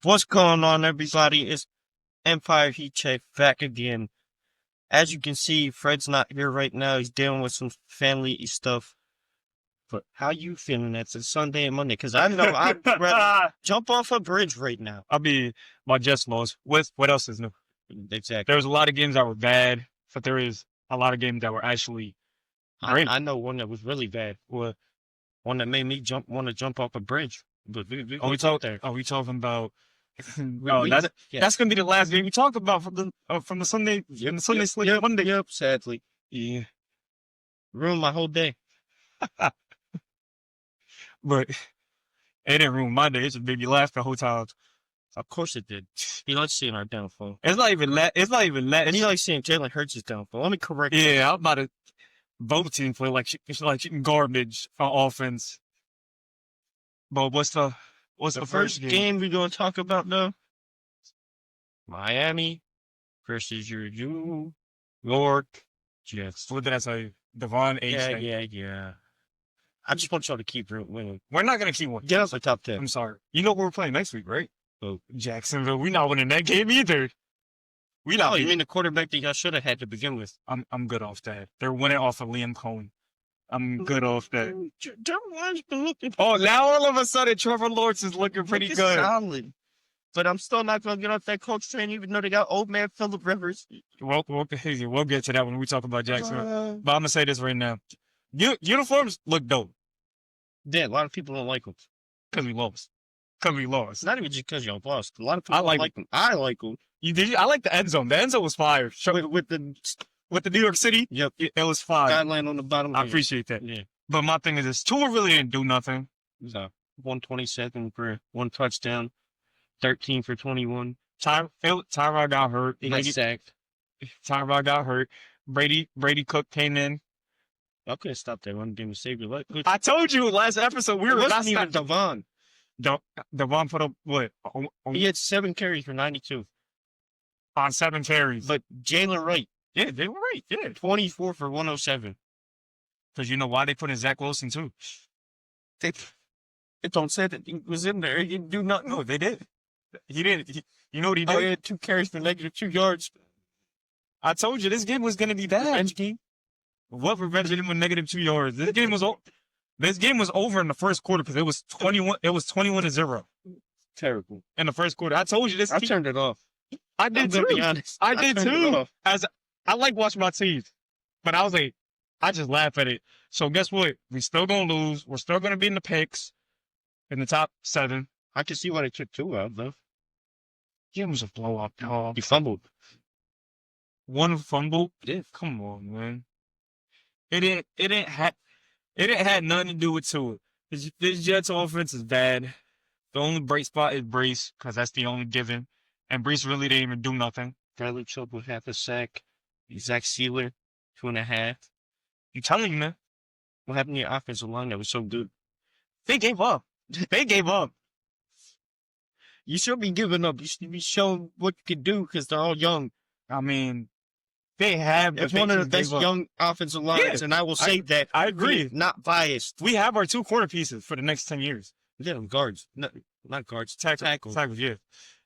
What's going on, everybody? It's Empire Heat Check back again. As you can see, Fred's not here right now. He's dealing with some family stuff. But how you feeling? It's a Sunday and Monday. Because I know I'd rather jump off a bridge right now. I mean, my Jets lost. What else is new? Exactly. There was a lot of games that were bad, but there is a lot of games that were actually great. I know one that was really bad. One that made me want to jump off a bridge. But we there. Are we talking about? Yeah. That's gonna be the last game we talked about from the Sunday slate Monday. Yep, sadly. Yeah, Ruined my whole day. but it didn't ruin my day. It just made me laugh the whole time. Of course it did. He likes seeing our downfall. It's not even that. And he likes seeing Jalen Hurts' downfall. Let me correct that. Yeah, I'm about to both teams play like garbage on offense. But what's the first game we're going to talk about, though? Miami versus your New York Jets. What did I say? Devon H. Yeah. I just want y'all to keep winning. We're not going to keep winning. Get us the top 10. I'm sorry. You know what we're playing next week, right? Oh, Jacksonville. We're not winning that game either. You mean the quarterback that y'all should have had to begin with? I'm good off that. They're winning off of Liam Cohen. I'm good off that. Trevor Lawrence been looking. Oh, now all of a sudden Trevor Lawrence is looking pretty good. Solid. But I'm still not going to get off that coach train, even though they got old man Phillip Rivers. We'll get to that when we talk about Jacksonville. But I'm gonna say this right now: uniforms look dope. Yeah, a lot of people don't like them because we lost. Not even just because y'all lost. A lot of people like them. I like them. I like the end zone. The end zone was fire. With the New York City. Yep, it was fire. Guideline on the bottom. I appreciate that. Yeah. But my thing is this: Tua really didn't do nothing. 127 for one touchdown, 13 for 21. Tyrod got hurt. He got sacked. Tyrod got hurt. Brady Cook came in. I could have stopped that one game to save your life. I told you last episode we were not even Devon. Devon put up what? He had 7 carries for 92. On 7 carries. But Jalen Wright. Yeah, they were right. Yeah. 24 for 107. Because you know why they put in Zach Wilson too? It don't say that he was in there. He didn't do nothing. No, they did. He didn't. You know what he did? He had 2 carries for -2 yards. I told you this game was going to be bad. Revenge game. What revenge him with -2 yards? This game was over in the first quarter because it was 21. It was 21-0. Terrible. In the first quarter, I told you this. I turned it off. I did too. Be honest. I did too. As I like watching my teams, but I was like, I just laugh at it. So guess what? We still gonna lose. We're still gonna be in the picks, in the top 7. I can see why they took 2 out though. It was a blowout, dog. He fumbled. One fumble? Yeah, come on, man. It didn't have nothing to do with Tua. This Jets offense is bad. The only bright spot is Brees, because that's the only given. And Brees really didn't even do nothing. Bradley Chubb with 1/2 a sack. Zach Sealer, 2.5. I'm telling you, man. What happened to your offensive line that was so good? They gave up. You should be giving up. You should be showing what you can do because they're all young. I mean, they have. It's one of the best young offensive lines, and I will say that. I agree. Not biased. We have our 2 corner pieces for the next 10 years. Yeah, guards. Not guards. Tackles. Yeah.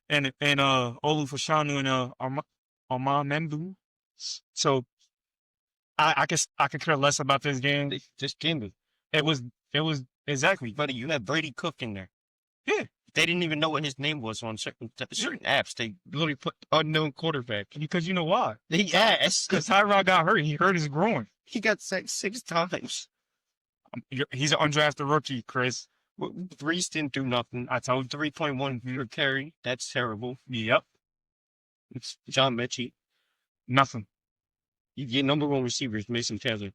And Olu Fashanu and Armand Membu. So I could care less about this game. This game it was exactly. Buddy, you had Brady Cook in there. Yeah. They didn't even know what his name was on certain apps. They literally put unknown quarterback. Because you know why? He asked. Because Tyrod got hurt. He hurt his groin. He got sacked 6 times. He's an undrafted rookie, Chris. Brees didn't do nothing. I told 3.1 per carry. That's terrible. Yep. It's John Mechie. Nothing. Your number 1 receiver is Mason Taylor.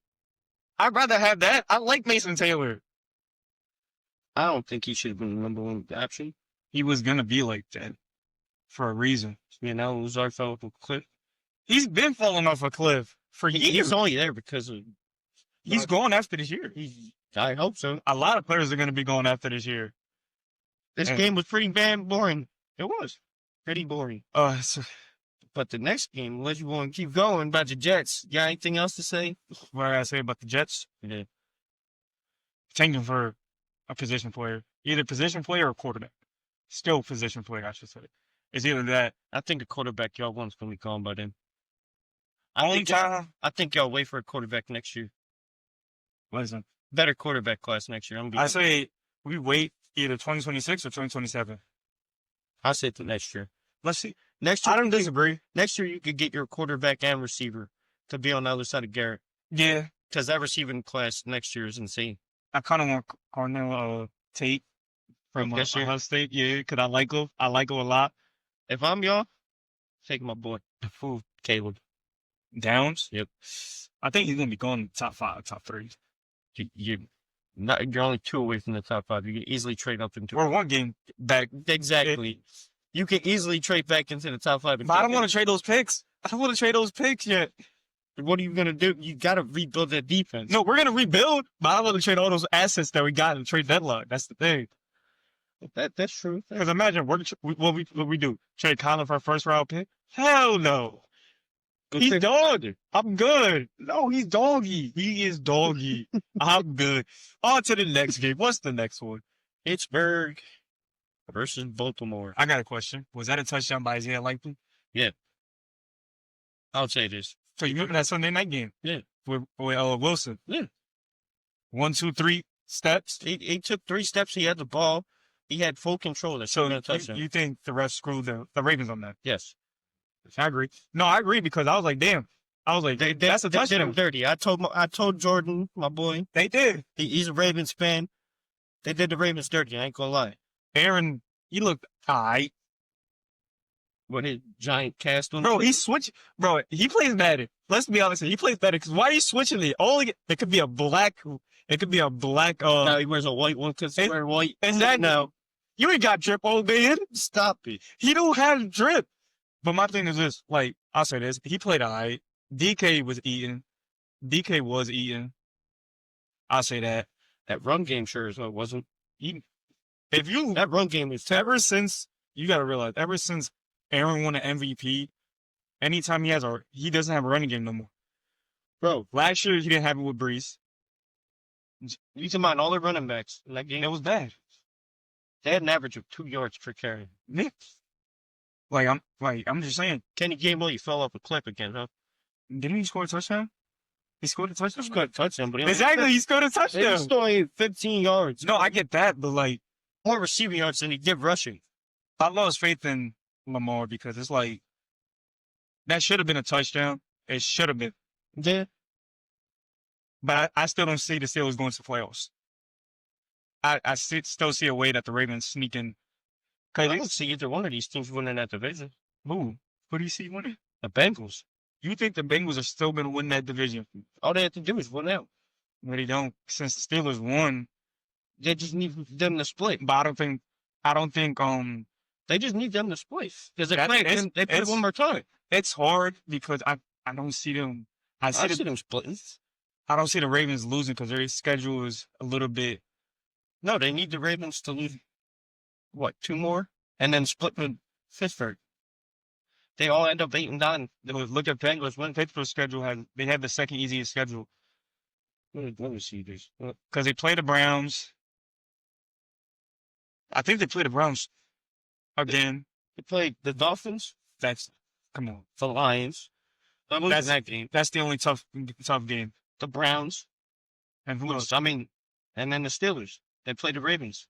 I'd rather have that. I like Mason Taylor. I don't think he should have been the number 1 option. He was going to be like that for a reason. Now Lazard fell off a cliff. He's been falling off a cliff for years. He's only there because of... He's going after this year. I hope so. A lot of players are going to be going after this year. This game was pretty boring. It was. Pretty boring. But the next game, unless you want to keep going about the Jets, you got anything else to say? What I say about the Jets? Yeah. Tanking for a position player. Either position player or quarterback. skill position player, I should say. It's either that. I think the quarterback y'all want's gonna be gone by then. Only time. I think y'all wait for a quarterback next year. Listen, Better quarterback class next year. I say we wait either 2026 or 2027. I say to next year. Let's see. Next year, I don't disagree. Next year, you could get your quarterback and receiver to be on the other side of Garrett. Yeah. Because that receiving class next year is insane. I kind of want Cornell Tate from Ohio State. Yeah, because I like him. I like him a lot. If I'm y'all, take my boy, the fool, Caleb. Downs? Yep. I think he's going to be going top 5, top 3. You're only 2 away from the top 5. You can easily trade up into. We're 1 game back. Exactly. You can easily trade back into the top 5. But I don't want to trade those picks. I don't want to trade those picks yet. What are you going to do? You got to rebuild that defense. No, we're going to rebuild, but I don't want to trade all those assets that we got in the trade deadline. That's the thing. That's true. Because imagine what we do. Trade Colin for a first-round pick? Hell no. He's dog. I'm good. No, he's doggy. He is doggy. I'm good. On to the next game. What's the next one? Pittsburgh versus Baltimore. I got a question. Was that a touchdown by Isaiah Likely? Yeah. I'll say this. So you remember that Sunday night game? Yeah. With Wilson? Yeah. 1, 2, 3 steps? He took 3 steps. He had the ball. He had full control. So you think the refs screwed the Ravens on that? Yes. I agree. No, I agree because I was like, damn. I was like, that's a touchdown. They did him dirty. I told Jordan, my boy. They did. He's a Ravens fan. They did the Ravens dirty. I ain't gonna lie. Aaron, he looked all right. What his giant cast on? Bro, he switched. Bro, he plays better. Let's be honest. He plays better because why are you switching it? It could be a black. It could be a black. No, he wears a white one because he wears white. And that no, you ain't got drip, old man. Stop it. He don't have drip. But my thing is this. Like I'll say this. He played all right. DK was eating. I'll say that. That run game sure as well wasn't. That run game is ever since you got to realize ever since Aaron won an MVP, anytime he doesn't have a running game no more. Bro, last year he didn't have it with Brees. You can mind all the running backs in that game. It was bad. They had an average of 2 yards per carry. Yeah. I'm just saying. Kenny Gainwell, fell off a cliff again, huh? Didn't he score a touchdown? He scored a touchdown? He scored a touchdown, but he scored a touchdown. He still only 15 yards. No, I get that, but like more receiving yards than he did rushing. I lost faith in Lamar because it's like that should have been a touchdown. It should have been. Yeah. But I still don't see the Steelers going to playoffs. I still see a way that the Ravens sneak in. I don't see either one of these teams winning that division. Who do you see winning? The Bengals. You think the Bengals are still going to win that division? All they have to do is win out. No, they don't. Since the Steelers won, they just need them to split. But I don't think. They just need them to split because they play one more time. It's hard because I don't see them. I see them splitting. I don't see the Ravens losing because their schedule is a little bit. No, they need the Ravens to lose. What, 2 more? And then split with Pittsburgh. They all end up 8-9. Look at Bengals. When Pittsburgh's schedule they have the second easiest schedule. Let me see this. Because they play the Browns. I think they play the Browns again. They play the Dolphins. Come on. The Lions. That's that game. That's the only tough game. The Browns. And who else? and then the Steelers. They play the Ravens.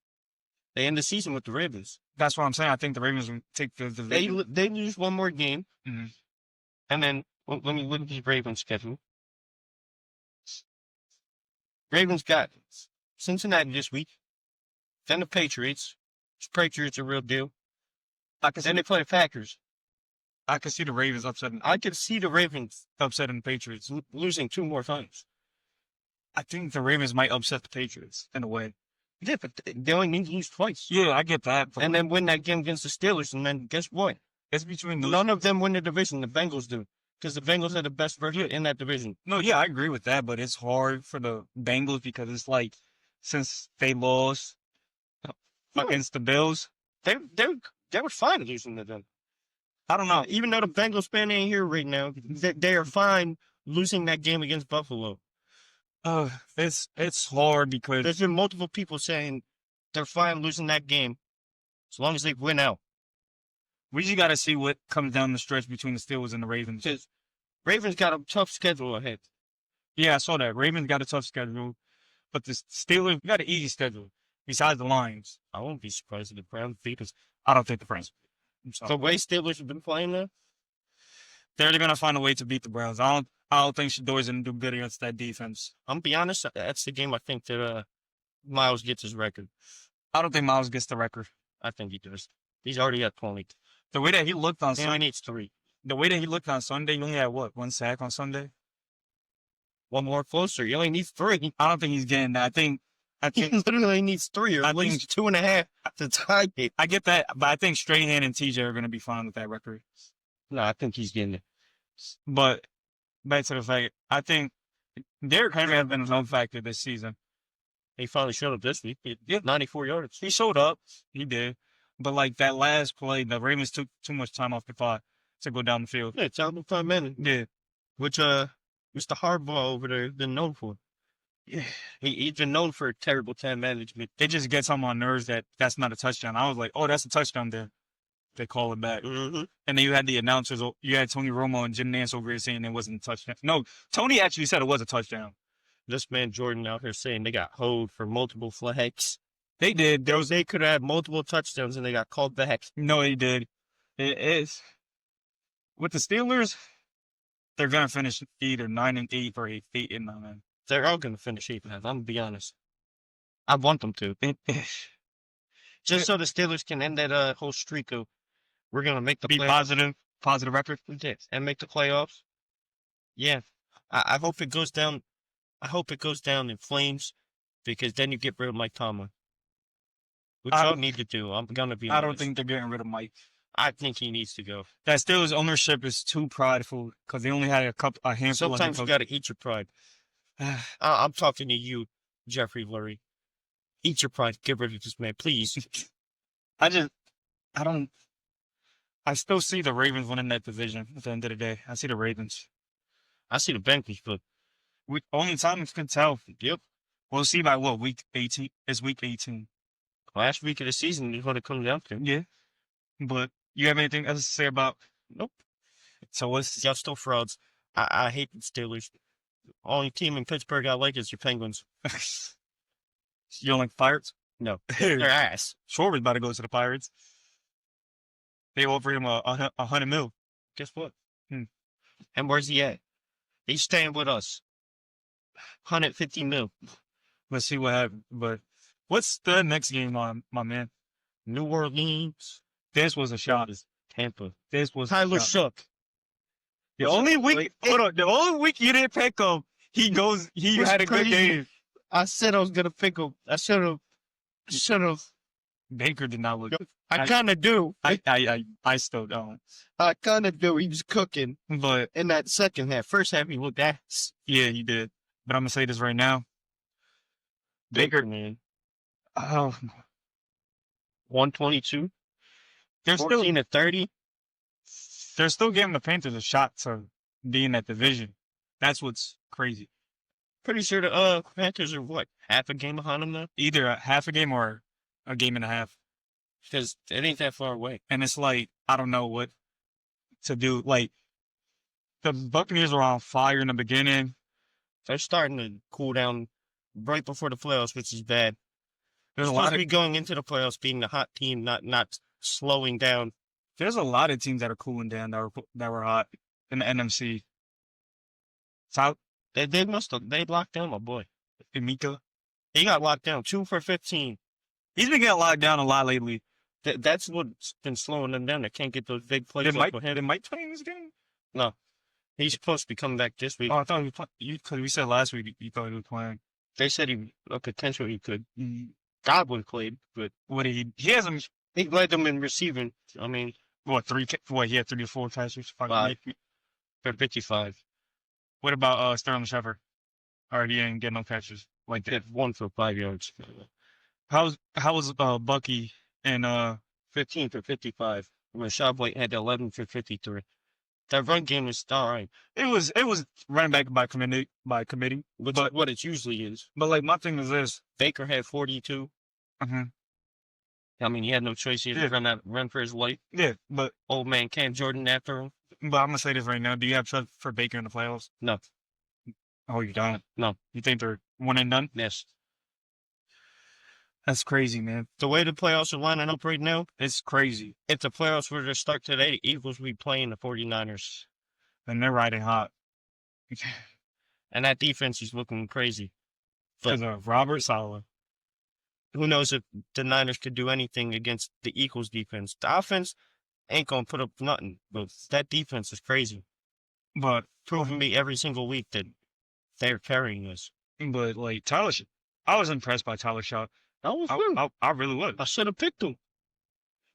They end the season with the Ravens. That's what I'm saying. I think the Ravens will take the division. They lose one more game. Mm-hmm. And then, let me look at the Ravens schedule. Ravens got Cincinnati this week. Then the Patriots. The Patriots are a real deal. Then they play the Packers. I can see the Ravens upsetting. I could see the Ravens upsetting the Patriots. Losing 2 more times. I think the Ravens might upset the Patriots in a way. Yeah, but they only need to lose twice. Yeah, I get that. And then win that game against the Steelers, and then guess what? It's between those. None of them win the division. The Bengals do. Because the Bengals are the best version in that division. No, yeah, I agree with that, but it's hard for the Bengals because it's like, since they lost against the Bills, they were fine losing to them. I don't know. Even though the Bengals fan ain't here right now, they are fine losing that game against Buffalo. It's hard because there's been multiple people saying they're fine losing that game. As long as they win out. We just got to see what comes down the stretch between the Steelers and the Ravens. Because Ravens got a tough schedule ahead. Yeah, I saw that. Ravens got a tough schedule, but the Steelers got an easy schedule. Besides the Lions, I won't be surprised if the Browns beat us. I don't think the Browns. The way Steelers have been playing now, they're gonna find a way to beat the Browns. I don't think Shedeur's gonna do good against that defense. I'm gonna be honest. That's the game I think that Miles gets his record. I don't think Miles gets the record. I think he does. He's already at 20. The way that he looked on He Sunday, only needs 3. the way that he looked on Sunday, he only had what, 1 sack on Sunday? One more closer. He only needs 3. I don't think he's getting that. I He think literally needs 3 or I at least 2.5 to tie it. I get that, but I think Strahan and TJ are gonna be fine with that record. No, I think he's getting it. But back to the fact, I think Derrick Henry has been a known factor this season. He finally showed up this week. He had 94 yards. He showed up. He did. But like that last play, the Ravens took too much time off the clock to go down the field. Yeah, time to 5 minutes. Yeah. Which Mr. Hardball over there been known for. Yeah. He's been known for terrible time management. It just gets on my nerves that that's not a touchdown. I was like, oh, that's a touchdown there. They call it back. Mm-hmm. And then you had the announcers, you had Tony Romo and Jim Nance over here saying it wasn't a touchdown. No, Tony actually said it was a touchdown. This man Jordan out here saying they got hoed for multiple flags. They did. They could have had multiple touchdowns and they got called back. No, they did. It is. With the Steelers, they're going to finish either 9-8 or 8-9. They're all going to finish 8-9. I'm going to be honest. I want them to. Just so the Steelers can end that whole streak of we're going to make the be playoffs. positive record. And make the playoffs. Yeah. I hope it goes down. I hope it goes down in flames because then you get rid of Mike Tomlin. Which y'all need to do. I'm going to be honest. I don't think they're getting rid of Mike. I think he needs to go. That Steelers ownership is too prideful because they only had a handful. Sometimes you got to eat your pride. I'm talking to you, Jeffrey Lurie. Eat your pride. Get rid of this man, please. I still see the Ravens winning that division at the end of the day. I see the Ravens. I see the Bengals, but only time can tell. Yep. We'll see by what, week 18? It's week 18. Last week of the season is what it comes down to. Yeah. But you have anything else to say about? Nope. So what's y'all still frauds? I hate the Steelers. Only team in Pittsburgh I like is your Penguins. You don't like Pirates? No. Their ass. Schwarber's about to go to the Pirates. They offered him $100 million. Guess what? And where's he at? He's staying with us. $150 million. Let's see what happens. But what's the next game on, my man? New Orleans. This was a shot. Tampa. This was Tyler Shook. The only week you didn't pick him, he had a good game. I said I was gonna pick him. I should have. Baker did not look good. I kind of do. I still don't. I kind of do. He was cooking. But in that second half. First half, he looked ass. Yeah, he did. But I'm going to say this right now. Baker, man. 122. They're 14 to 30. They're still giving the Panthers a shot to be in that division. That's what's crazy. Pretty sure the Panthers are what? Half a game behind them now? Either a half a game or a game and a half. Because it ain't that far away. And it's like, I don't know what to do. Like, the Buccaneers were on fire in the beginning. They're starting to cool down right before the playoffs, which is bad. There's a lot to be going into the playoffs being the hot team, not slowing down. There's a lot of teams that are cooling down that were hot in the NFC. South. They locked down my boy. Emeka. He got locked down. 2 for 15. He's been getting locked down a lot lately. That's what's been slowing them down. They can't get those big plays. Did Mike play in this game? No. He's supposed to be coming back this week. Oh, I thought he was playing. Because we said last week you thought he was playing. They said potentially he could. Godwin played, but what did he hasn't. He led them in receiving. I mean, he had 3 or 4 catches. 5 for 55. What about Sterling Shepard? Or he didn't get no catches like that. 1 for 5 yards. How was Bucky and 15 for 55? Rashad White had 11 for 53. That run game was all right. It was running back by committee, which is what it usually is. But like my thing is this: Baker had 42. I mean, he had no choice. He had to run for his life. Yeah, but Old man Cam Jordan after him. I'm gonna say this right now. Do you have trust for Baker in the playoffs? No. Oh, you don't? No. You think they're one and done? Yes. That's crazy, man. The way the playoffs are lining up right now, It's crazy. if the playoffs were to start today, the Eagles will be playing the 49ers. And they're riding hot. And that defense is looking crazy. Because of Robert Saleh. Who knows if the Niners could do anything against the Eagles defense. The offense ain't going to put up nothing, but that defense is crazy. But Proving me every single week that they're carrying us. But like Tyler, I was impressed by Tyler Shaw. I really was. I should have picked him.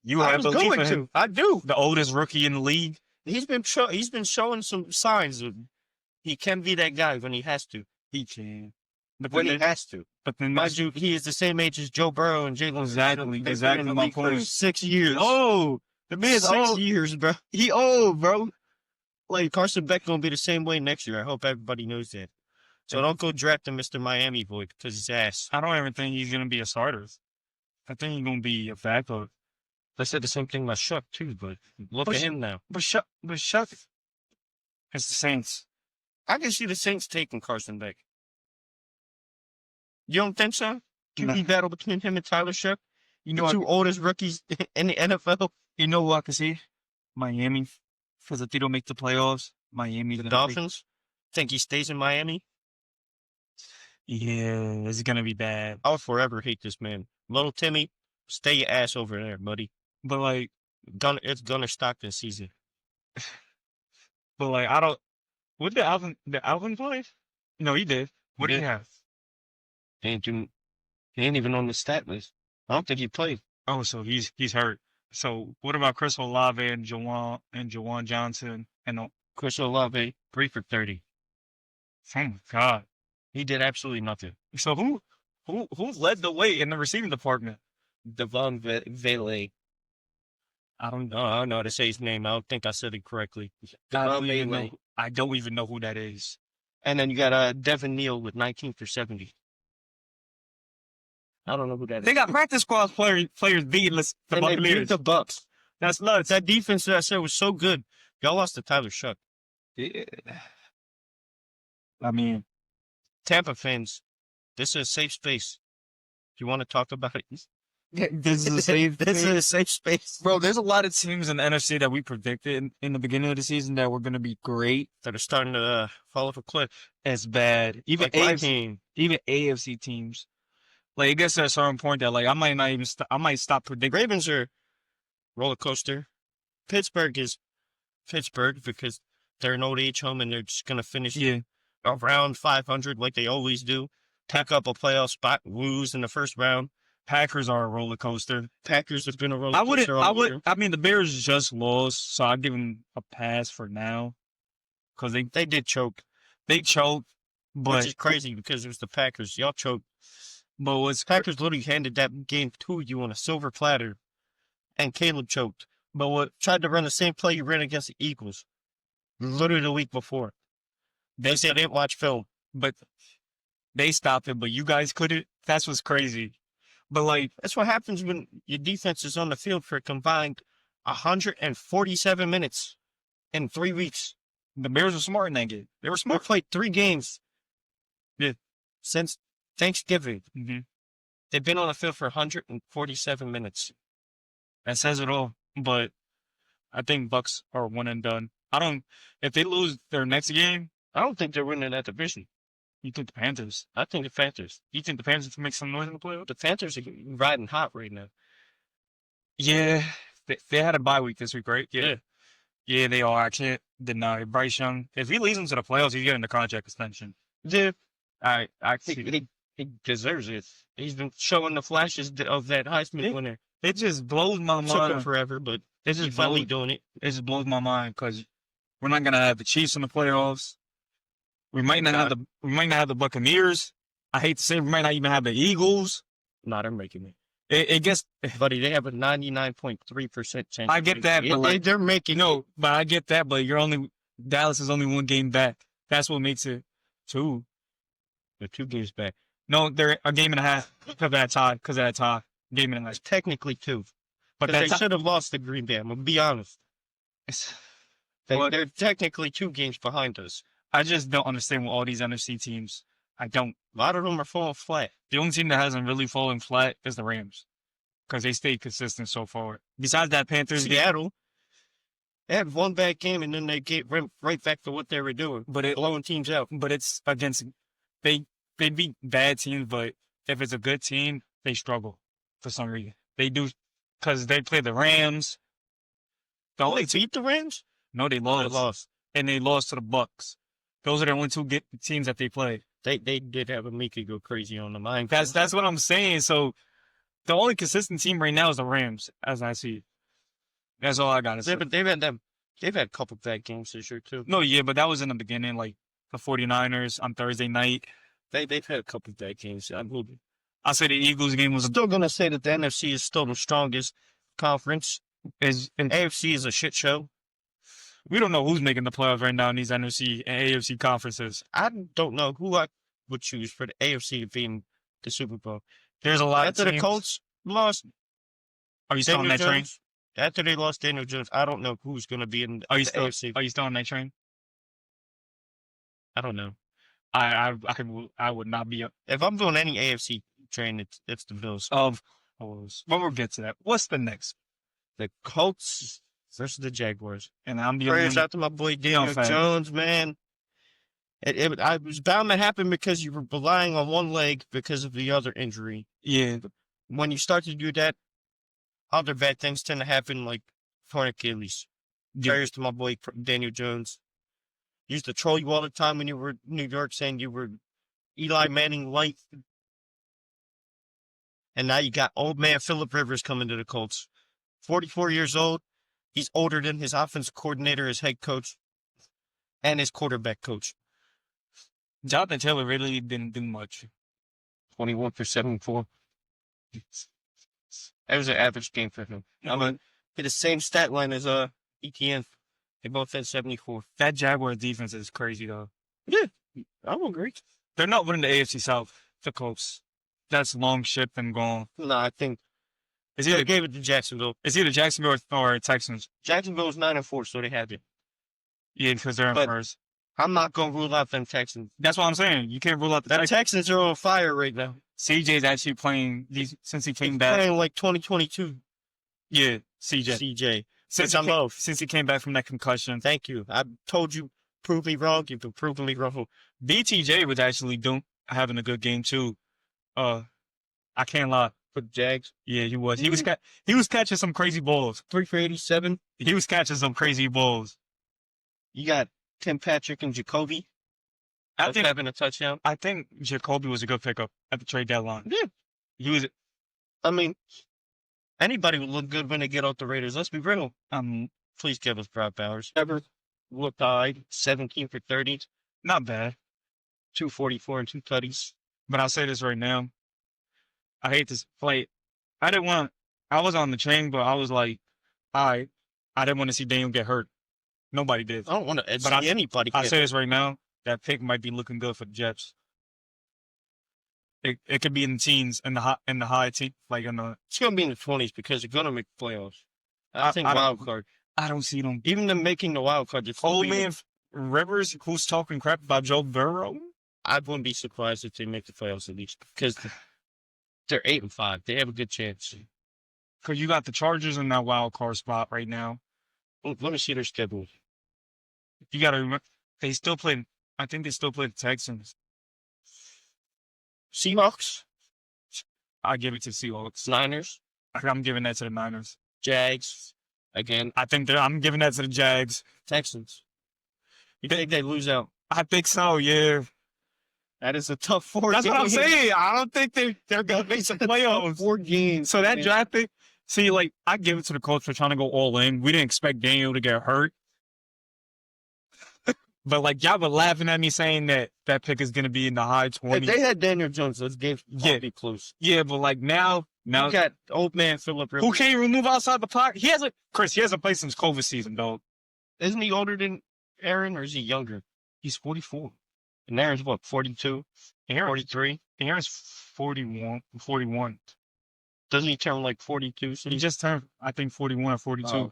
You I have was belief going in to. him. I do. The oldest rookie in the league. He's been showing some signs of he can be that guy when he has to. He can. But When then, he has to. but then Mind you, he is the same age as Joe Burrow and Jalen. Exactly. They've Exactly been in the my league for point. 6 years. Oh, the man's 6 old. years, bro. He old, bro. Like Carson Beck gonna be the same way next year. I hope everybody knows that. So don't go drafting Mr. Miami boy because he's ass. I don't even think he's gonna be a starter. I think he's gonna be a backup. They said the same thing about Shuck too, but look But at him now. But Shuck, it's the Saints. I can see the Saints taking Carson Beck. You don't think so? No. QB battle between him and Tyler Shuck? You know, The two oldest rookies in the NFL. you know what I can see? Miami, because if they don't make the playoffs, Miami. The Dolphins. Think he stays in Miami? Yeah, it's gonna be bad. I'll forever hate this man. Little Timmy, stay your ass over there, buddy. But like, It's Gunner Stockton season. I don't. What did Alvin play? No, he did. What did he have? He ain't even on the stat list. I don't think he played. Oh, so he's hurt. So what about Chris Olave and Jawan Johnson and Chris Olave, 3 for 30. oh my God. He did absolutely nothing. So who led the way in the receiving department? Devon Vele. I don't know how to say his name. I don't think I said it correctly. I don't Devon even Vele. know. I don't even know who that is. And then you got Devin Neal with 19 for 70. I don't know who that is. They got practice squad players beating the And they beat Buccaneers. the Bucks. That's nuts. That defense that I said was so good. Y'all lost to Tyler Shuck. Yeah. I mean, Tampa fans, this is a safe space. If you want to talk about it, this is a safe. this is a safe space. Bro, there's a lot of teams in the NFC that we predicted in the beginning of the season that were going to be great. That are starting to fall off a cliff. It's bad. Even Like my AFC, team. even AFC teams. Like, it gets to a certain point that, like, I might not even I might stop predicting. Ravens are roller coaster. Pittsburgh is Pittsburgh because they're an old age home and they're just gonna finish around 500 like they always do. Tack up a playoff spot, lose in the first round. Packers are a roller coaster. Packers have been a roller coaster. I mean, the Bears just lost, so I'd give them a pass for now. Because They did choke, they choked, but which is crazy because it was the Packers. Y'all choked. but what's Packers literally handed that game to you on a silver platter, and Caleb choked. But what tried to run the same play you ran against the Eagles, literally the week before. They said they didn't watch film. but they stopped it, but you guys couldn't. That's what's crazy. But like, That's what happens when your defense is on the field for a combined 147 minutes in 3 weeks. the Bears were smart in that game. They were We smart. played 3 games Yeah. since Thanksgiving. Mm-hmm. They've been on the field for 147 minutes. That says it all. But I think Bucks are one and done. If they lose their next game, I don't think they're winning that division. you think the Panthers? I think the Panthers. You think the Panthers can make some noise in the playoffs? The Panthers are riding hot right now. Yeah. They had a bye week this week, right? Yeah. Yeah, they are. I can't deny Bryce Young. If he leads them to the playoffs, he's getting the contract extension. Yeah, I See think he deserves it. He's been showing the flashes of that Heisman winner. It just blows my Took him mind. forever, but It he's just finally blows, doing it. it just blows my mind because we're not gonna have the Chiefs in the playoffs. We might not have the Buccaneers. I hate to say we might not even have the Eagles. Nah, they're making it. It gets. Buddy, they have a 99.3% chance. I get that, but like, they're making it. but I get that, but Dallas is only one game back. That's what makes it two. They're 2 games back. No, they're a game and a half because of that tie. game in the It's night. technically 2. But Because they that's should have lost to Green Bay. I'm going to be honest. But They're technically 2 games behind us. I just don't understand with all these NFC teams. I don't. A lot of them are falling flat. The only team that hasn't really fallen flat is the Rams because they stayed consistent so far. Besides that Panthers game, Seattle, they had one bad game and then they went right back to what they were doing, blowing teams out. but it's against they beat bad teams, but if it's a good team, they struggle for some reason. They do because they play the Rams. The only They beat the Rams? no, they They lost. lost. And they lost to the Bucks. Those are the only 2 teams that they play. They did have a Mika go crazy on them. That's what I'm saying. So the only consistent team right now is the Rams, as I see it. That's all I gotta say. But they've had a couple bad games this year too. No, yeah, but that was in the beginning, like the 49ers on Thursday night. They've had a couple bad games. I say the Eagles game was still gonna say that the NFC is still the strongest conference. and AFC is a shit show. we don't know who's making the playoffs right now in these NFC and AFC conferences. I don't know who I would choose for the AFC to be in the Super Bowl. There's a lot After of the teams. Colts lost Are you still on Daniel that train? Jones, after they lost Daniel Jones, I don't know who's gonna be in the AFC. Are you still on that train? I don't know. I would not be up. If I'm doing any AFC train, it's the Bills. Well, we'll get to that. What's the next? The Colts versus the Jaguars. And I'm the Prayers only out to my boy Daniel fan. Jones, man. I was bound to happen because you were relying on one leg because of the other injury. Yeah, When you start to do that, other bad things tend to happen, like torn Achilles. yeah. Prayers to my boy Daniel Jones. Used to troll you all the time when you were in New York, saying you were Eli Manning light. And now you got old man Phillip Rivers coming to the Colts. 44 years old. He's older than his offensive coordinator, his head coach, and his quarterback coach. Jonathan Taylor really didn't do much. 21 for 74. That was an average game for him. I'm gonna hit the same stat line as ETN. They both had 74. That Jaguars defense is crazy though. Yeah, I will agree. They're not winning the AFC South. The Colts. That's long ship and gone. No, I think It's they either gave it to Jacksonville. Jacksonville or Texans. Jacksonville's 9-4, so they have it. Yeah, because they're in But- first. I'm not gonna rule out them Texans. That's what I'm saying. You can't rule out the The Texans. Texans are on fire right now. CJ's actually playing since he came He's back. playing like 2022 Yeah, CJ. CJ. Since which I love. since he came back from that concussion. Thank you. I told you, prove me wrong. You've been proving me wrong. BTJ was actually having a good game too. I can't lie. For the Jags, Yeah, he was. He was catching some crazy balls. 3 for 87. He was catching some crazy balls. You got Tim Patrick and Jacoby. I think having a touchdown. Jacoby was a good pickup at the trade deadline. Yeah. He was. I mean, anybody would look good when they get off the Raiders. Let's be real. Please give us Brock Bowers. Ever looked high, 17 for 30, Not bad. 244 and 2 tutties. But I'll say this right now. I hate this fight. I was on the train, but I was like, I didn't want to see Daniel get hurt. Nobody did. I don't want to But see anybody. I get say this right now. That pick might be looking good for the Jets. It could be in the teens, in the high teens, like in the. It's going to be in the 20s because they're going to make the playoffs. I think I don't- wild card. I don't see them. Even them making the wild card. it's gonna Old be- man Rivers, who's talking crap about Joe Burrow. I wouldn't be surprised if they make the playoffs at least because they're 8-5. They have a good chance. Because you got the Chargers in that wild card spot right now. Let me see their schedule. You got to remember, they still play. I think they still play the Texans. Seahawks, I give it to Seahawks. Niners, I'm giving that to the Niners. Jags, again, I'm giving that to the Jags. Texans. You think they lose out? I think so. Yeah. That is a tough 4 That's games. what I'm saying. I don't think they're gonna make the playoffs. 4 games. So that man. draft pick, see, like I give it to the Colts for trying to go all in. We didn't expect Daniel to get hurt, but like y'all were laughing at me saying that pick is gonna be in the high If 20s. they had Daniel Jones, those games would be close. Yeah, but like now You got old man Phillip Rivers. who can't even move outside the pocket? He hasn't played since COVID season, dog. Isn't he older than Aaron or is he younger? He's 44. And Aaron's what, 42, Aaron, 43? Aaron's 41. Doesn't he turn like 42? He just turned, I think, 41 or 42. Oh.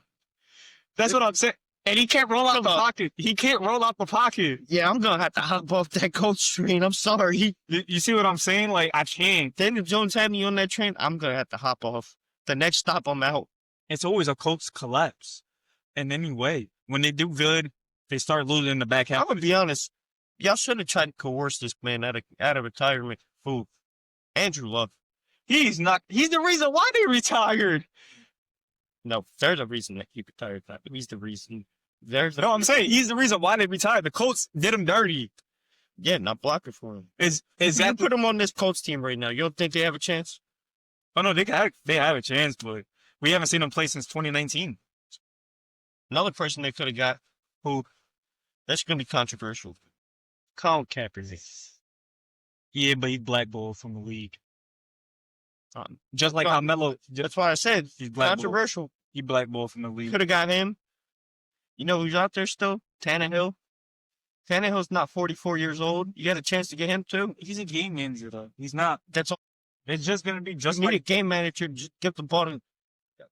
That's what I'm saying. And he can't roll out the pocket. He can't roll out the pocket. Yeah, I'm gonna have to hop off that coach train. I'm sorry. You see what I'm saying? Like, I can't. Daniel Jones had me on that train. I'm gonna have to hop off. The next stop, I'm out. It's always a Colts collapse. And anyway, when they do good, they start losing in the back half. I'm gonna be honest. Y'all should have tried to coerce this man out of retirement. Fool. Andrew Luck. He's not. He's the reason why they retired. No, they're the reason that he retired. He's the reason. No, I'm saying he's the reason why they retired. The Colts did him dirty. Yeah, not blocking for him. Is You that put him on this Colts team right now? You don't think they have a chance? Oh no, they have a chance, but we haven't seen them play since 2019. Another person they could have got, who, that's going to be controversial. Colin Kaepernick. Yeah, but he's blackballed from the league. Just like how Melo. That's why I said He's blackballed. controversial. He blackballed from the league. Could have got him. You know who's out there still? Tannehill. Tannehill's not 44 years old. You got a chance to get him too. He's a game manager though. He's not. That's all. It's just gonna be just You need a like. game manager. Just get the ball to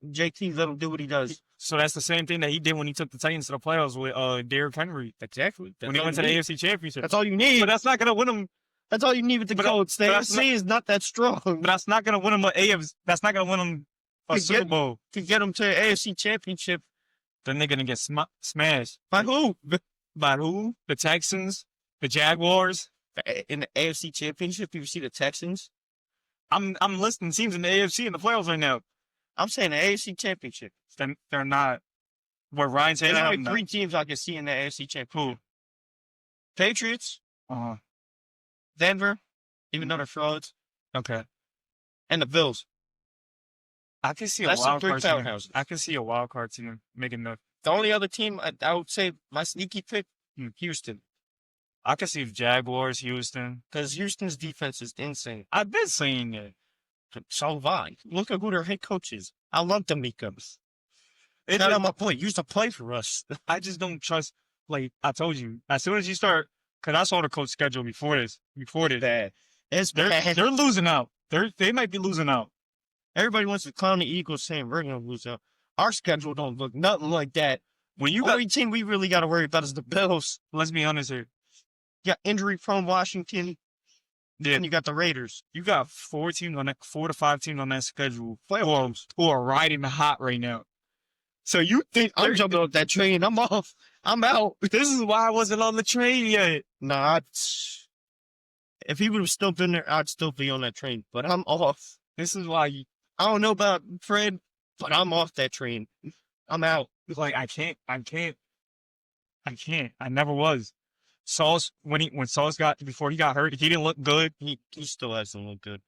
JT. Let him do what he does. So that's the same thing that he did when he took the Titans to the playoffs with Derrick Henry. Exactly. When he went to the AFC Championship. That's all you need. But that's not gonna win him. That's all you need with the Colts. The AFC is not that strong. But that's not gonna win him an AFC. That's not gonna win him a Super Bowl. To get him to the AFC Championship. Then they're gonna get smashed. By who? By who? The Texans, the Jaguars. In the AFC Championship, you see the Texans. I'm listing teams in the AFC in the playoffs right now. I'm saying the AFC Championship. Then they're not. What Ryan said. There's only three teams I can see in the AFC Championship. Who? Patriots. Uh-huh. Denver, even though they're frauds. Okay. And the Bills. I can see That's a wild some card three team. powerhouses. I can see a wild card team making the. The only other team I would say my sneaky pick, Houston. I can see the Jaguars, Houston. Because Houston's defense is insane. I've been saying it. So have I. Look at who their head coach is. I love D'Amico's. It's not on my point. Used to play for us. I just don't trust. Like I told you, as soon as you start, because I saw the coach schedule before this. Bad. It's bad. They're losing out. They might be losing out. Everybody wants to clown the Eagles saying we're going to lose out. Our schedule don't look nothing like that. When you only team we really got to worry about is the Bills. Let's be honest here. You got injury-prone Washington. Yeah. And you got the Raiders. You got 4 to 5 teams on that schedule who are riding the hot right now. So you think I'm jumping off that train? I'm off. I'm out. This is why I wasn't on the train yet. Nah, if he would have still been there, I'd still be on that train. But I'm off. This is why I don't know about Fred, but I'm off that train. I'm out. Like I can't. I never was. Sauce when Sauce before he got hurt, he didn't look good. He still hasn't looked good.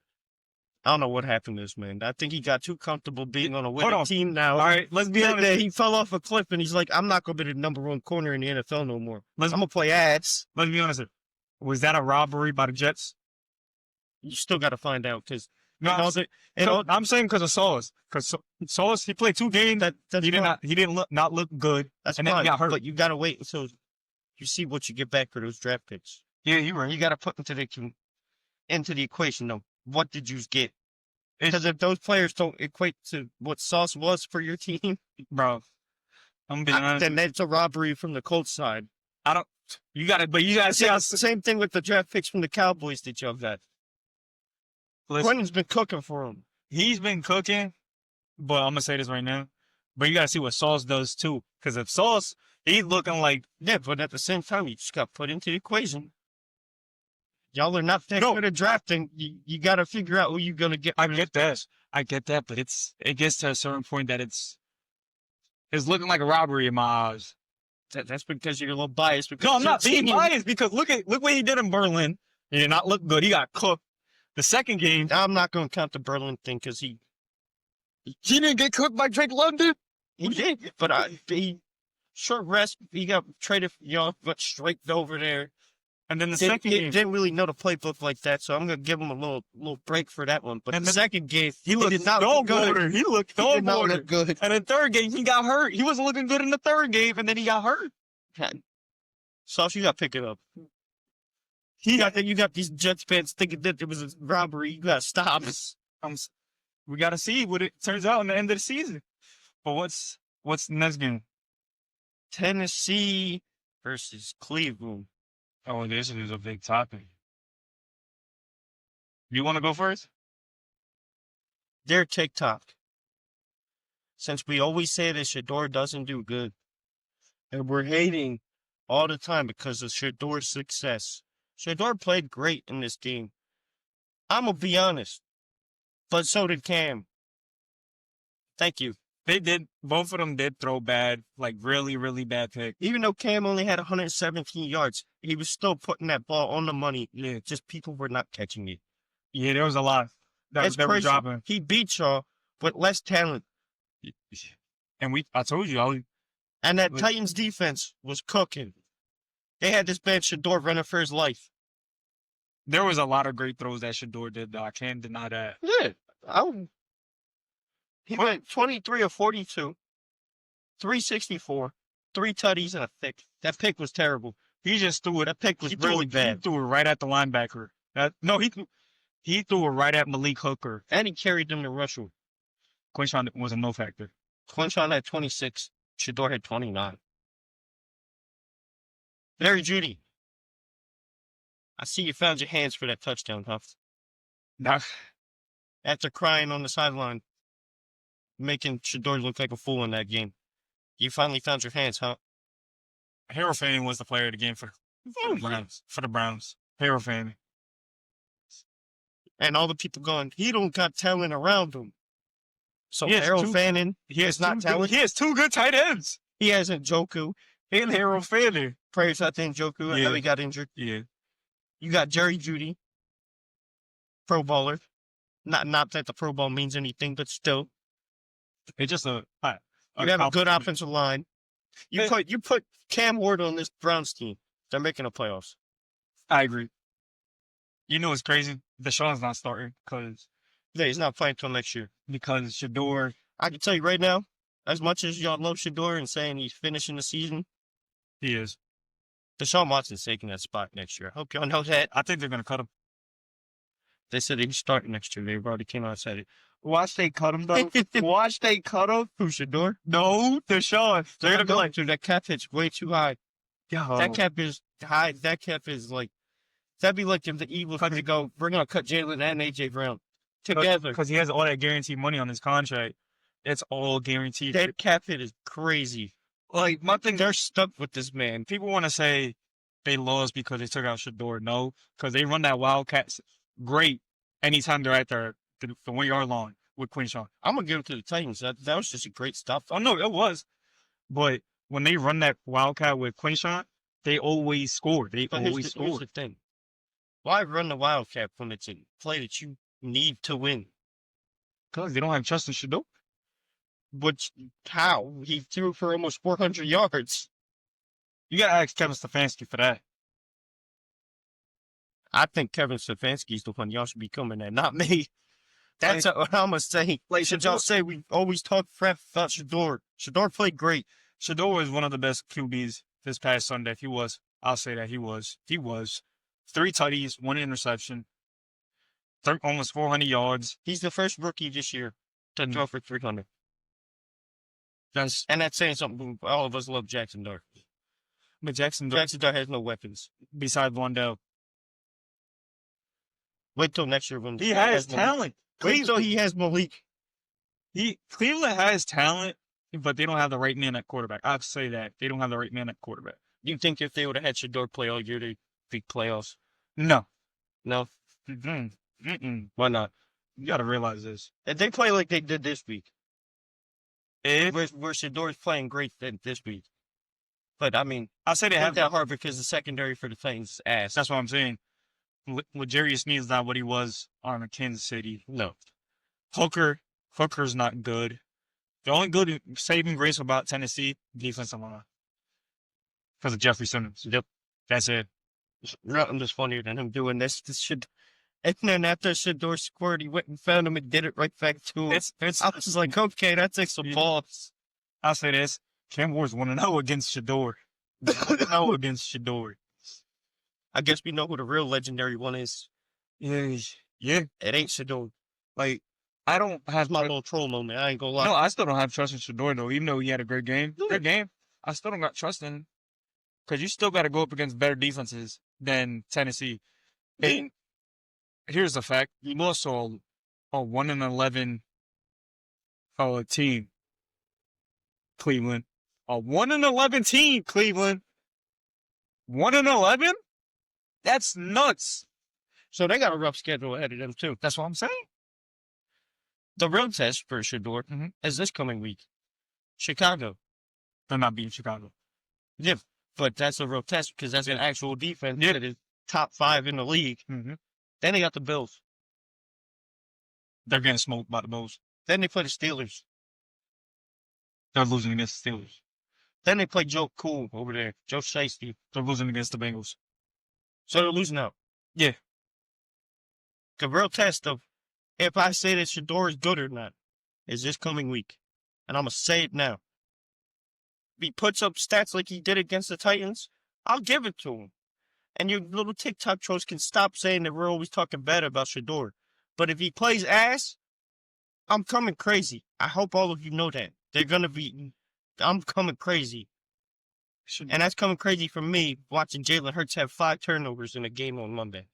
I don't know what happened to this man. I think he got too comfortable being on a winning team now. All right, let's be honest. He fell off a cliff and he's like, I'm not going to be the number one corner in the NFL no more. I'm going to play ads. Let's be honest. Was that a robbery by the Jets? You still got to find out because I'm saying because of Sauce. Because Sauce, he played 2 games that he didn't look good. That's and fine, then he got hurt. But you got to wait until you see what you get back for those draft picks. Yeah, you're right. You got to put into the equation though. What did you get? Because if those players don't equate to what Sauce was for your team, bro, I'm being honest. Then that's a robbery from the Colts side. You got to see the same thing with the draft picks from the Cowboys that y'all got. Quentin's been cooking for him. He's been cooking, but I'm gonna say this right now. But you gotta see what Sauce does too. Because if Sauce, he's looking like but at the same time, you just got put into the equation. Y'all are not that good at drafting. You got to figure out who you're gonna get. I get that, but it gets to a certain point that it's looking like a robbery in my eyes. That's because you're a little biased. No, I'm not being biased because look what he did in Berlin. He did not look good. He got cooked. The second game, I'm not going to count the Berlin thing because he didn't get cooked by Drake London. He did, but he short rest. He got traded. Went straight over there. And then the second game, didn't really know the playbook like that, so I'm gonna give him a little break for that one. But the second game, he did not look good. He looked did not look good. And the third game, he got hurt. He wasn't looking good in the third game, and then he got hurt. Sauce, you got to pick it up. You got these Jets fans thinking that it was a robbery. You got to stop. We got to see what it turns out in the end of the season. But what's the next game? Tennessee versus Cleveland. Oh, this is a big topic. You want to go first? Their TikTok. Since we always say that Shedeur doesn't do good, and we're hating all the time because of Shedeur's success. Shedeur played great in this game. I'm going to be honest, but so did Cam. Thank you. They did. Both of them did throw bad, like really, really bad pick. Even though Cam only had 117 yards, he was still putting that ball on the money. Yeah. Just people were not catching it. Yeah, there was a lot that were crazy. dropping. He beat y'all with less talent. And I told you, and that Titans defense was cooking. They had this man Shedeur running for his life. There was a lot of great throws that Shedeur did, though. I can't deny that. Yeah. He went 23 of 42, 364, 3 tutties, and a pick. That pick was terrible. He just threw it. That pick was really bad. He threw it right at the linebacker. He threw it right at Malik Hooker. And he carried them to Russell. Quinshawn was a no factor. Quinshawn had 26. Shedeur had 29. Larry Judy. I see you found your hands for that touchdown, Huff. Nah. After crying on the sideline, making Shedeur look like a fool in that game. You finally found your hands, huh? Harold Fanning was the player of the game for the Browns. For the Browns. Harold Fanning. And all the people going, he don't got talent around him. So Harold Fanning, he has not talent. He has 2 good tight ends. He has Njoku and Harold Fanning. Prayers out to Njoku. I know he got injured. Yeah. You got Jerry Judy, Pro Bowler. Not that the Pro Bowl means anything, but still. It's just you have a good offensive line. You put Cam Ward on this Browns team. They're making the playoffs. I agree. You know what's crazy? Deshaun's not starting because he's not playing until next year. Because Shedeur. I can tell you right now, as much as y'all love Shedeur and saying he's finishing the season, he is. Deshaun Watson's taking that spot next year. I hope y'all know that. I think they're going to cut him. They said he's starting next year. They've already came out and said it. Watch they cut him, though. Watch they cut him. Who, Shedeur? No, Deshaun. They're going to be like, dude, that cap hit's way too high. Yo. That cap is high. That cap is like, that'd be like if the Eagles were to go, we're going to cut Jalen and A.J. Brown together. Because he has all that guaranteed money on his contract. It's all guaranteed. That cap hit is crazy. Like, my thing, they're stuck with this man. People want to say they lost because they took out Shedeur. No, because they run that Wildcats great anytime they're at the 1 yard line with Quinshawn. I'm going to give it to the Titans. That was just a great stop. Oh, no, it was. But when they run that Wildcat with Quinshawn, they always score. Here's the thing. Why run the Wildcat when it's a play that you need to win? Because they don't have trust in Shedeur. But how? He threw for almost 400 yards. You got to ask Kevin Stefanski for that. I think Kevin Stefanski's the one y'all should be coming at, not me. That's what I'm going to say. Should y'all say we always talk crap about Shedeur? Shedeur played great. Shedeur was one of the best QBs this past Sunday. He was. I'll say that he was. He was. 3 tutties, 1 interception, almost 400 yards. He's the first rookie this year to throw for 300. And that's saying something. All of us love Jackson Dart. But Jackson Dart has no weapons. Besides Wandell. Wait till next year when he has talent. Wait till he has Malik. Cleveland has talent, but they don't have the right man at quarterback. I'd say that. They don't have the right man at quarterback. Do you think if they would have had Shedeur play all year, they'd be playoffs? No. No? Why not? You got to realize this. If they play like they did this week, where Shedeur's playing great this week. But, I mean, I'll say they have that hard because the secondary for the Titans is ass. That's what I'm saying. L'Jarius Sneed's not what he was on Kansas City. No. Hooker's not good. The only good saving grace about Tennessee, defensive line. Because of Jeffrey Simmons. Yep. That's it. Nothing is funnier than him doing this. And then after Shedeur scored, he went and found him and did it right back to him. I was just like, okay, that takes some balls. I'll say this. Cam Ward's 1-0 against Shedeur. 1-0 against Shedeur. I guess we know who the real legendary one is. Yeah. It ain't Shedeur. Like, I don't have That's my little troll moment. I ain't gonna lie. No, I still don't have trust in Shedeur though, even though he had a great game. Yeah. Great game. I still don't got trust in him. Because you still got to go up against better defenses than Tennessee. And here's the fact: you lost a 1-11 team, Cleveland. A 1-11 team, Cleveland. 1-11? That's nuts. So they got a rough schedule ahead of them too. That's what I'm saying. The real test for Shedeur is this coming week. Chicago. They're not beating Chicago. Yeah, but that's a real test because that's an actual defense that is top 5 in the league. Mm-hmm. Then they got the Bills. They're getting smoked by the Bills. Then they play the Steelers. They're losing against the Steelers. Then they play Joe Cool over there, Joe Shiesty. They're losing against the Bengals. So they're losing out. Yeah. The real test of if I say that Shedeur is good or not is this coming week. And I'm going to say it now. If he puts up stats like he did against the Titans, I'll give it to him. And you little TikTok trolls can stop saying that we're always talking bad about Shedeur. But if he plays ass, I'm coming crazy. I hope all of you know that. They're going to be... I'm coming crazy. And that's coming crazy for me watching Jalen Hurts have 5 turnovers in a game on Monday.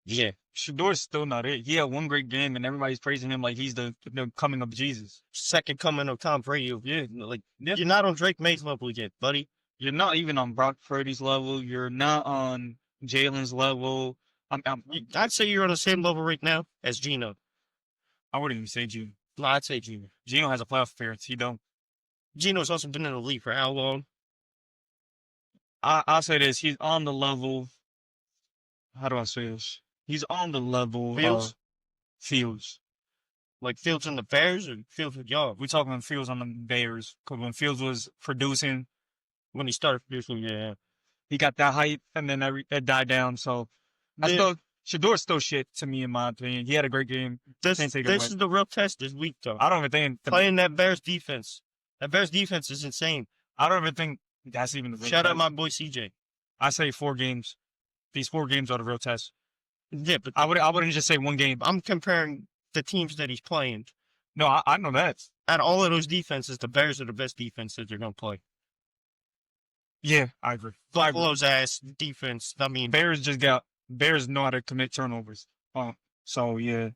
Yeah. Shedeur's still not it. He had one great game, and everybody's praising him like he's the coming of Jesus. Second coming of Tom Brady. Yeah, you're not on Drake May's level yet, buddy. You're not even on Brock Purdy's level. You're not on Jalen's level. I'd say you're on the same level right now as Geno. I wouldn't even say Geno. No, I'd say Geno. Geno has a playoff appearance. He don't. Geno's also been in the league for how long? I'll say this. He's on the level. How do I say this? He's on the level Fields? Fields. Like Fields and the Bears or Fields with y'all? We're talking Fields on the Bears. Because when Fields was producing, When he started producing, yeah. he got that hype, and then it died down. So, Shedeur's still shit to me, in my opinion. He had a great game. This is the real test this week, though. I don't even think... Playing that Bears defense. That Bears defense is insane. I don't even think that's even the real Shout test. out my boy CJ. I say 4 games. These 4 games are the real test. Yeah, but I wouldn't just say 1 game. I'm comparing the teams that he's playing. No, I know that. Out of all of those defenses, the Bears are the best defense that they're going to play. Yeah, I agree. Buffalo's ass defense. I mean, Bears know how to commit turnovers. So, yeah.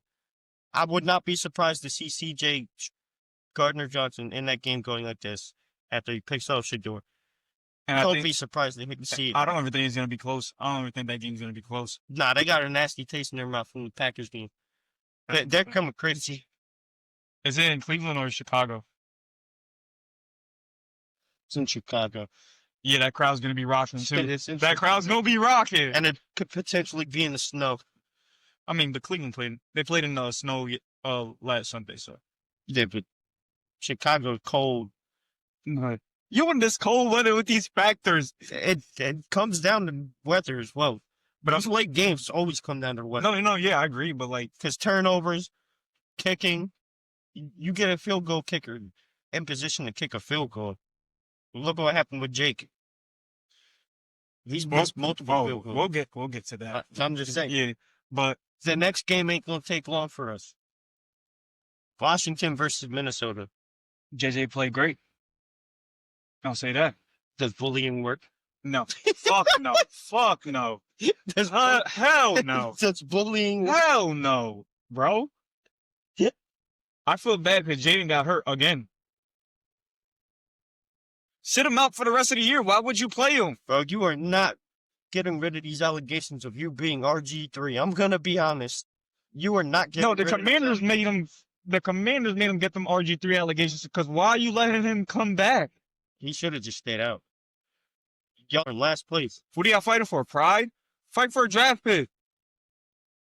I would not be surprised to see CJ Gardner-Johnson in that game going like this after he picks up Shedeur. And Don't be surprised to see it. I don't even think it's going to be close. I don't even think that game's going to be close. Nah, they got a nasty taste in their mouth from the Packers game. They're coming crazy. Is it in Cleveland or Chicago? It's in Chicago. Yeah, that crowd's going to be rocking, too. That crowd's going to be rocking. And it could potentially be in the snow. I mean, the Cleveland played in the snow last Sunday, so. Yeah, but Chicago's cold. You in this cold weather with these factors. It comes down to weather as well. But those late games always come down to weather. No, yeah, I agree, but because turnovers, kicking, you get a field goal kicker in position to kick a field goal. Look what happened with Jake. He's missed multiple field goals. We'll get to that. I'm just saying. Yeah, but the next game ain't gonna take long for us. Washington versus Minnesota. JJ played great. I'll say that. Does bullying work? No. Fuck no. Fuck no. Hell no. Does bullying work? Hell no, bro. Yeah. I feel bad because Jaden got hurt again. Sit him out for the rest of the year. Why would you play him? Bro, you are not getting rid of these allegations of you being RG3. I'm going to be honest. You are not getting rid of the Commanders made him get them RG3 allegations because why are you letting him come back? He should have just stayed out. Y'all are in last place. What are y'all fighting for? Pride? Fight for a draft pick.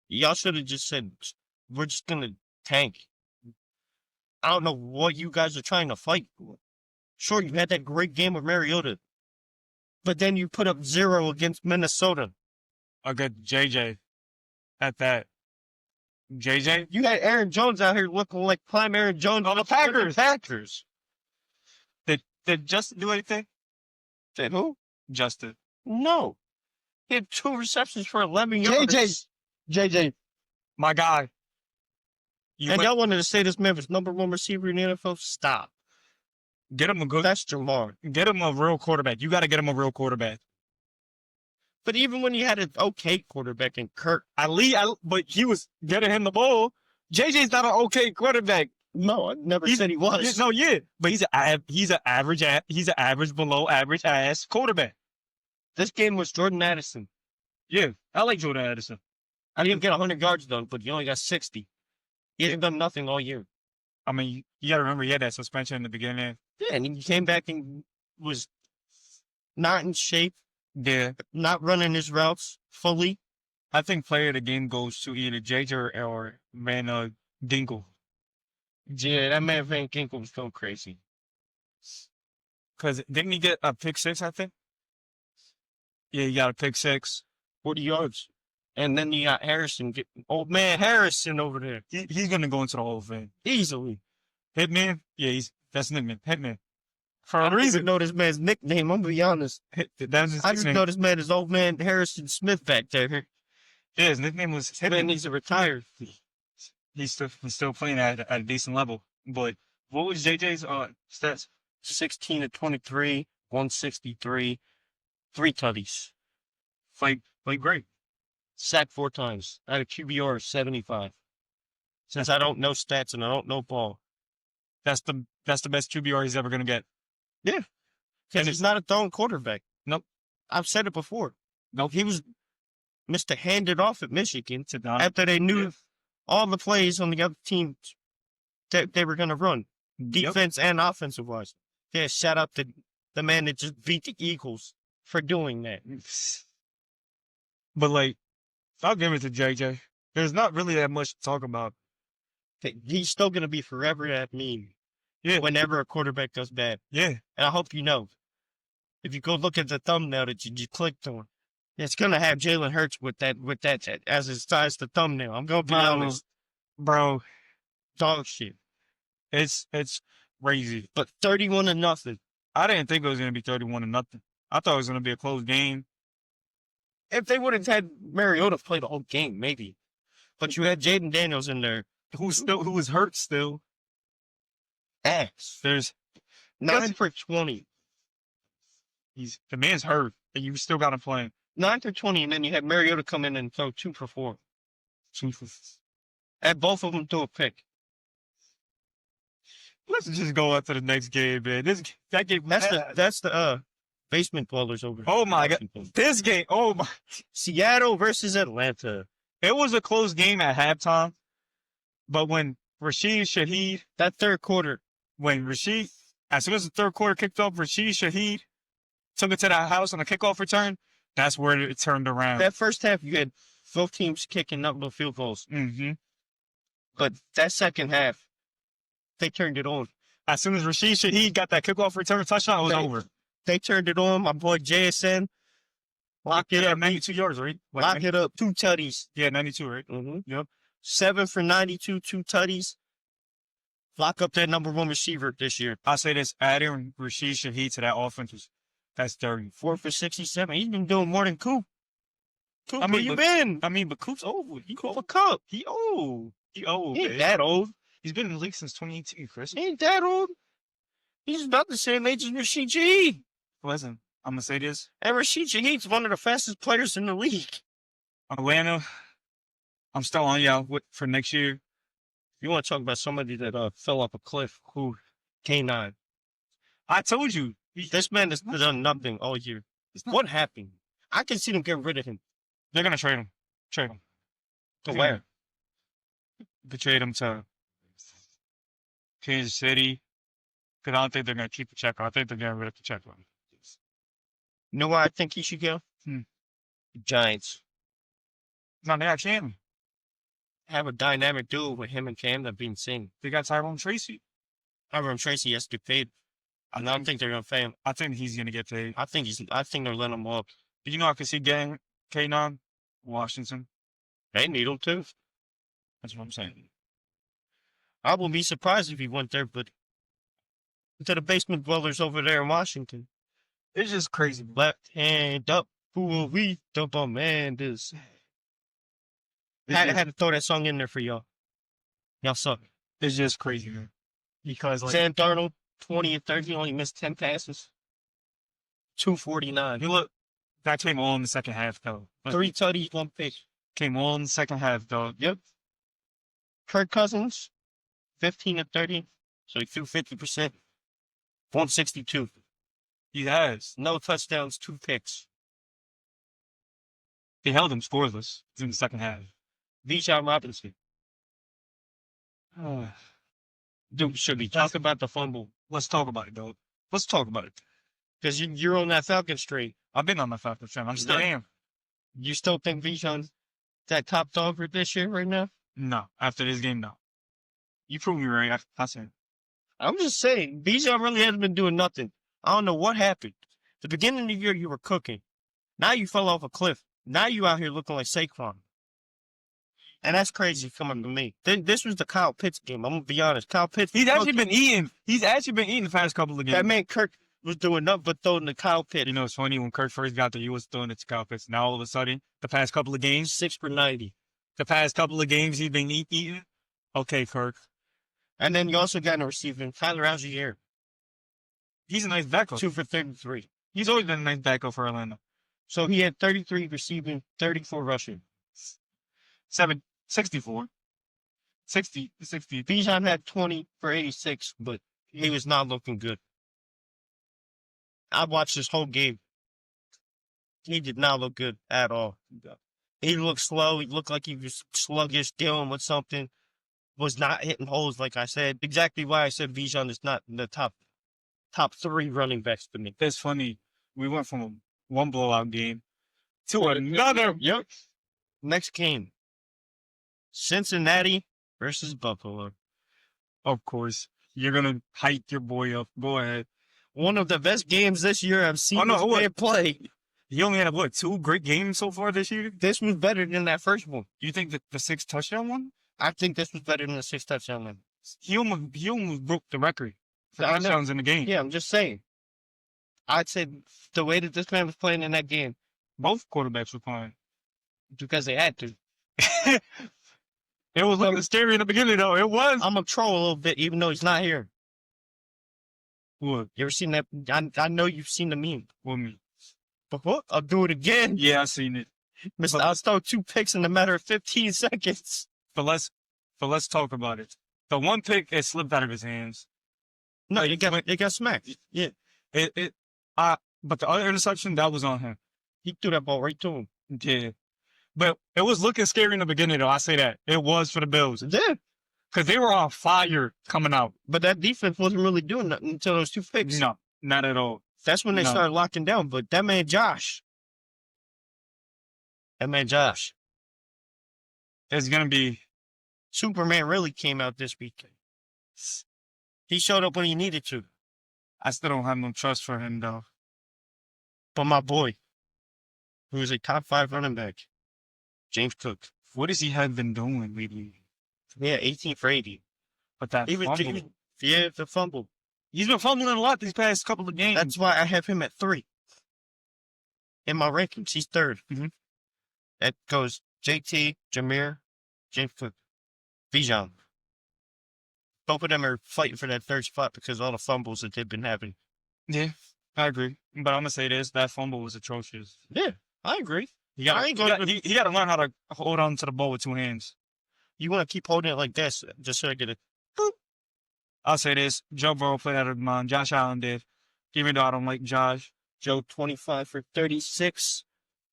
Y'all should have just said, we're just going to tank. I don't know what you guys are trying to fight for. Sure, you had that great game with Mariota, but then you put up 0 against Minnesota. A good JJ at that. JJ? You had Aaron Jones out here looking like prime Aaron Jones on the Packers. Did Justin do anything? Did who? Justin. No. He had 2 receptions for 11 yards. JJ. My guy. And y'all wanted to say this man was number one receiver in the NFL? Stop. Get him a good. That's Jamar. Get him a real quarterback. You got to get him a real quarterback. But even when you had an okay quarterback in Kirk, But he was getting him the ball. JJ's not an okay quarterback. no, I never said he was. No, yeah, but he's an average below average ass quarterback. This game was Jordan Addison. Yeah, I like Jordan Addison. I didn't get 100 yards done, but he only got 60. He hasn't done nothing all year. I mean, you got to remember he had that suspension in the beginning. Yeah, and he came back and was not in shape, Yeah, not running his routes fully. I think player of the game goes to either JJ or Van Ginkel. Yeah, that man Van Ginkel was going crazy. Because didn't he get a pick six, I think? Yeah, he got a pick six. 40 yards. And then you got Harrison, old man Harrison over there. He's going to go into the Hall of Fame. Easily. Hitman? Yeah, that's nickname. Hitman. For I a don't reason. even know this man's nickname, I'm going to be honest. That's his I just nickname. know this man is old man Harrison Smith back there. Yeah, his nickname was Man Hitman. needs to retire. He's still playing at a decent level. But what was JJ's stats? 16 to 23, 163, 3 tutties. Played great. Sacked 4 times. I had a QBR of 75. Since I don't know stats and I don't know ball. That's the best QBR he's ever gonna get. Yeah. Because he's not a throwing quarterback. Nope. I've said it before. Nope. He was Mr. Handed off at Michigan To Don. after they knew Yeah. all the plays on the other team that they were going to run. Yep. Defense and offensive wise. Yeah, shout out to the man that just beat the Eagles for doing that. But like, I'll give it to JJ. There's not really that much to talk about. He's still going to be forever that meme. Yeah. Whenever a quarterback does bad. Yeah. And I hope you know. If you go look at the thumbnail that you just clicked on, it's going to have Jalen Hurts with that as his size the thumbnail. I'm going to be honest. Bro, Dog shit. it's crazy. But 31-0. I didn't think it was gonna be 31-0. I thought it was gonna be a close game. If they would have had Mariota play the whole game, maybe. But you had Jaden Daniels in there. Who was hurt still. Ass. There's 9 for 20. the man's hurt, and you still got him playing. 9 for 20, and then you had Mariota come in and throw 2 for 4. And both of them threw a pick. Let's just go on to the next game, man. That game. That's the basement dwellers over here. Oh my God. This game. Oh my. Seattle versus Atlanta. It was a close game at halftime, but when Rashid Shaheed, That third quarter, as soon as the third quarter kicked off, Rashid Shaheed took it to the house on a kickoff return. That's where it turned around. that first half, you had both teams kicking up the field goals. Mm-hmm. But that second half, they turned it on. As soon as Rashid Shaheed got that kickoff return touchdown, it was over. They turned it on. My boy JSN. Lock it up. 92 yards, right? Lock it up. 2 tutties. Yeah, 92, right? Mm-hmm. Yep. 7 for 92, 2 tutties. Lock up that number 1 receiver this year. I'll say this, adding Rashid Shaheed to that offense that's dirty. 4 for 67. He's been doing more than Coop. Coop, I mean, where you but- been? But Coop's old. Cooper Cup. He old. He old. He ain't man. that old. He's been in the league since 2018, Chris. He ain't that old. He's about the same age as Rashid Shaheed. Listen, I'm going to say this. And Rashid Shaheed's one of the fastest players in the league. Atlanta, I'm still on y'all for next year. You want to talk about somebody that fell off a cliff? Who? K9. I told you. This man has done nothing all year. What happened? I can see them getting rid of him. They're going to trade him. Trade him. To where? They trade him to Kansas City. Because I don't think they're going to keep Pacheco. I think they're getting rid of Pacheco. You know where I think he should go? Hmm. Giants. No, they got Cam. Have a dynamic duo with him and Cam that being seen. They got Tyrone Tracy. Tyrone Tracy has to be paid. I don't think they're gonna pay him. I think he's going to get paid. I think they're letting him up. But you know, I could see getting K9, Washington. They need him too. That's what I'm saying. I wouldn't be surprised if he went there, but to the basement dwellers over there in Washington. It's just crazy. Left hand up, who will we dump on man this? I had to throw that song in there for y'all. Y'all suck. It's just crazy, man. Because like Sam Darnold, 20 and 30, only missed 10 passes. 249. you look, that came all in the second half though. 3 tutties, 1 pick. Came all in the second half though. Yep. Kirk Cousins, 15 and 30. So he threw 50%. 162. He has. No touchdowns, 2 picks. He held him scoreless in the second half. Bijan Robinson. Dude, should we talk about the fumble? Let's talk about it, dog. Let's talk about it. Because you're on that Falcons train. I've been on my 5%. I'm still am. You still think Bijan's that top dog for this year right now? No. After this game, no. You proved me right. I said. I'm just saying, Bijan really hasn't been doing nothing. I don't know what happened. The beginning of the year, you were cooking. Now you fell off a cliff. Now you out here looking like Saquon. And that's crazy coming to me. This was the Kyle Pitts game. I'm going to be honest. Kyle Pitts. He's actually been eating. He's actually been eating the past couple of games. That man Kirk was doing nothing but throwing the Kyle Pitts. You know, it's funny when Kirk first got there, he was throwing it to Kyle Pitts. Now all of a sudden, the past couple of games, 6 for 90. the past couple of games he's been eating. Okay, Kirk. And then you also got in the receiving Tyler Algier. He's a nice backup. 2 for 33. He's always been a nice backup for Atlanta. So he had 33 receiving, 34 rushing. 64. 60. Bijan had 20 for 86, but he was not looking good. I watched this whole game. He did not look good at all. He looked slow. He looked like he was sluggish, dealing with something. Was not hitting holes, like I said. Exactly why I said Bijan is not in the top 3 running backs for me. It's funny. We went from one blowout game to another. Yep. Next game. Cincinnati versus Buffalo. Of course. You're going to hype your boy up. Go ahead. One of the best games this year I've seen this man play. He only had, 2 great games so far this year? This was better than that first one. You think that the 6 touchdown one? I think this was better than the 6 touchdown one. He almost broke the record for I know. touchdowns in the game. Yeah, I'm just saying. I'd say the way that this man was playing in that game, Both quarterbacks were playing. because they had to. It was looking scary in the beginning, though. It was. I'm going to troll a little bit, even though he's not here. What? You ever seen that? I know you've seen the meme. What me? But what? I'll do it again. Yeah, I seen it. I'll throw 2 picks in a matter of 15 seconds. But let's talk about it. The one pick, it slipped out of his hands. No, it got smacked. Yeah. But the other interception, that was on him. He threw that ball right to him. Yeah. But it was looking scary in the beginning, though. I say that. It was for the Bills. It did. Because they were on fire coming out. But that defense wasn't really doing nothing until those 2 picks. No, not at all. That's when they No. started locking down. But that man Josh. It's going to be... Superman really came out this weekend. He showed up when he needed to. I still don't have no trust for him, though. But my boy, who is a top 5 running back, James Cook. What has he had been doing lately? Yeah, 18 for 80. But that fumble. The fumble. He's been fumbling a lot these past couple of games. That's why I have him at 3. In my rankings, he's 3rd. Mhm. That goes JT, Jameer, James Cook, Bijan. Both of them are fighting for that 3rd spot because of all the fumbles that they've been having. Yeah, I agree. But I'm going to say this. That fumble was atrocious. Yeah, I agree. He got to learn how to hold on to the ball with 2 hands. You want to keep holding it like this just so I get it. I'll say this. Joe Burrow played out of his mind. Josh Allen did. Even though I don't like Josh. Joe, 25 for 36,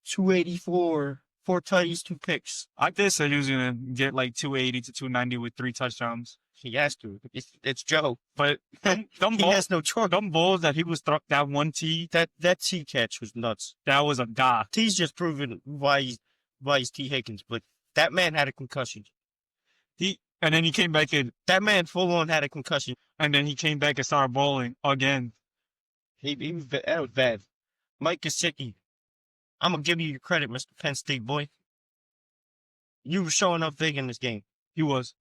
284, 4 tutties, 2 picks. I did say he was going to get like 280 to 290 with 3 touchdowns. He has to. It's Joe. But them He balls, has no choice. them balls that he was that one T, That T catch was nuts. that was a dot. T's just proving why he's T. Higgins, but that man had a concussion. And then he came back in, That man full on had a concussion. and then he came back and started balling again. That was bad. Mike Gesicki, I'm gonna give you your credit, Mr. Penn State boy. You were showing up big in this game. He was.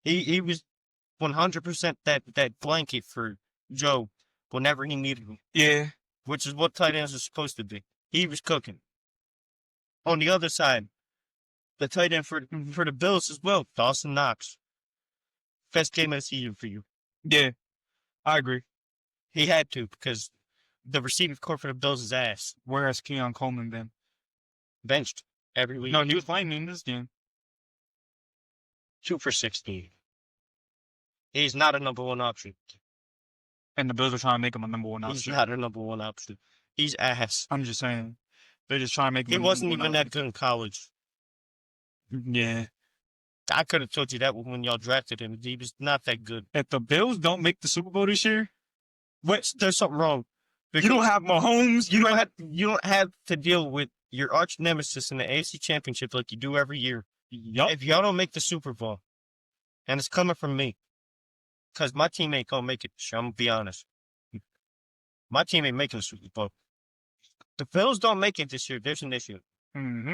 He was 100% that blanket for Joe whenever he needed him, Yeah. which is what tight ends are supposed to be. He was cooking. On the other side, the tight end for the Bills as well, Dawson Knox. best game of the season for you. Yeah, I agree. He had to because the receiving core for the Bills is ass. Whereas Keon Coleman then? Benched every week. No, he was playing in this game. 2 for 16. He's not a number one option. And the Bills are trying to make him a number one He's option. not a number one option. He's ass. I'm just saying. They're just trying to make him He a wasn't number one even that good in college. option. Yeah. I could have told you that when y'all drafted him. He was not that good. If the Bills don't make the Super Bowl this year, There's something wrong. you don't have Mahomes. You don't have to deal with your arch nemesis in the AFC Championship like you do every year. Yup. If y'all don't make the Super Bowl, and it's coming from me, because my team ain't gonna make it this year, I'm gonna be honest. My team ain't making the Super Bowl. The Bills don't make it this year, there's an issue. Mm-hmm.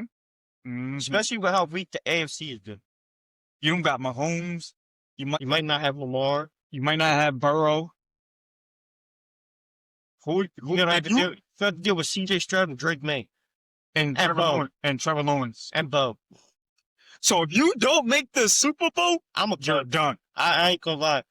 Mm-hmm. Especially with how weak the AFC is good. You don't got Mahomes. You might not have Lamar. You might not have Burrow. You're gonna have to deal with CJ Stroud and Drake May. And Bo. Trevor Lawrence. And Bo. So if you don't make the Super Bowl, you're done. done. I ain't gonna lie.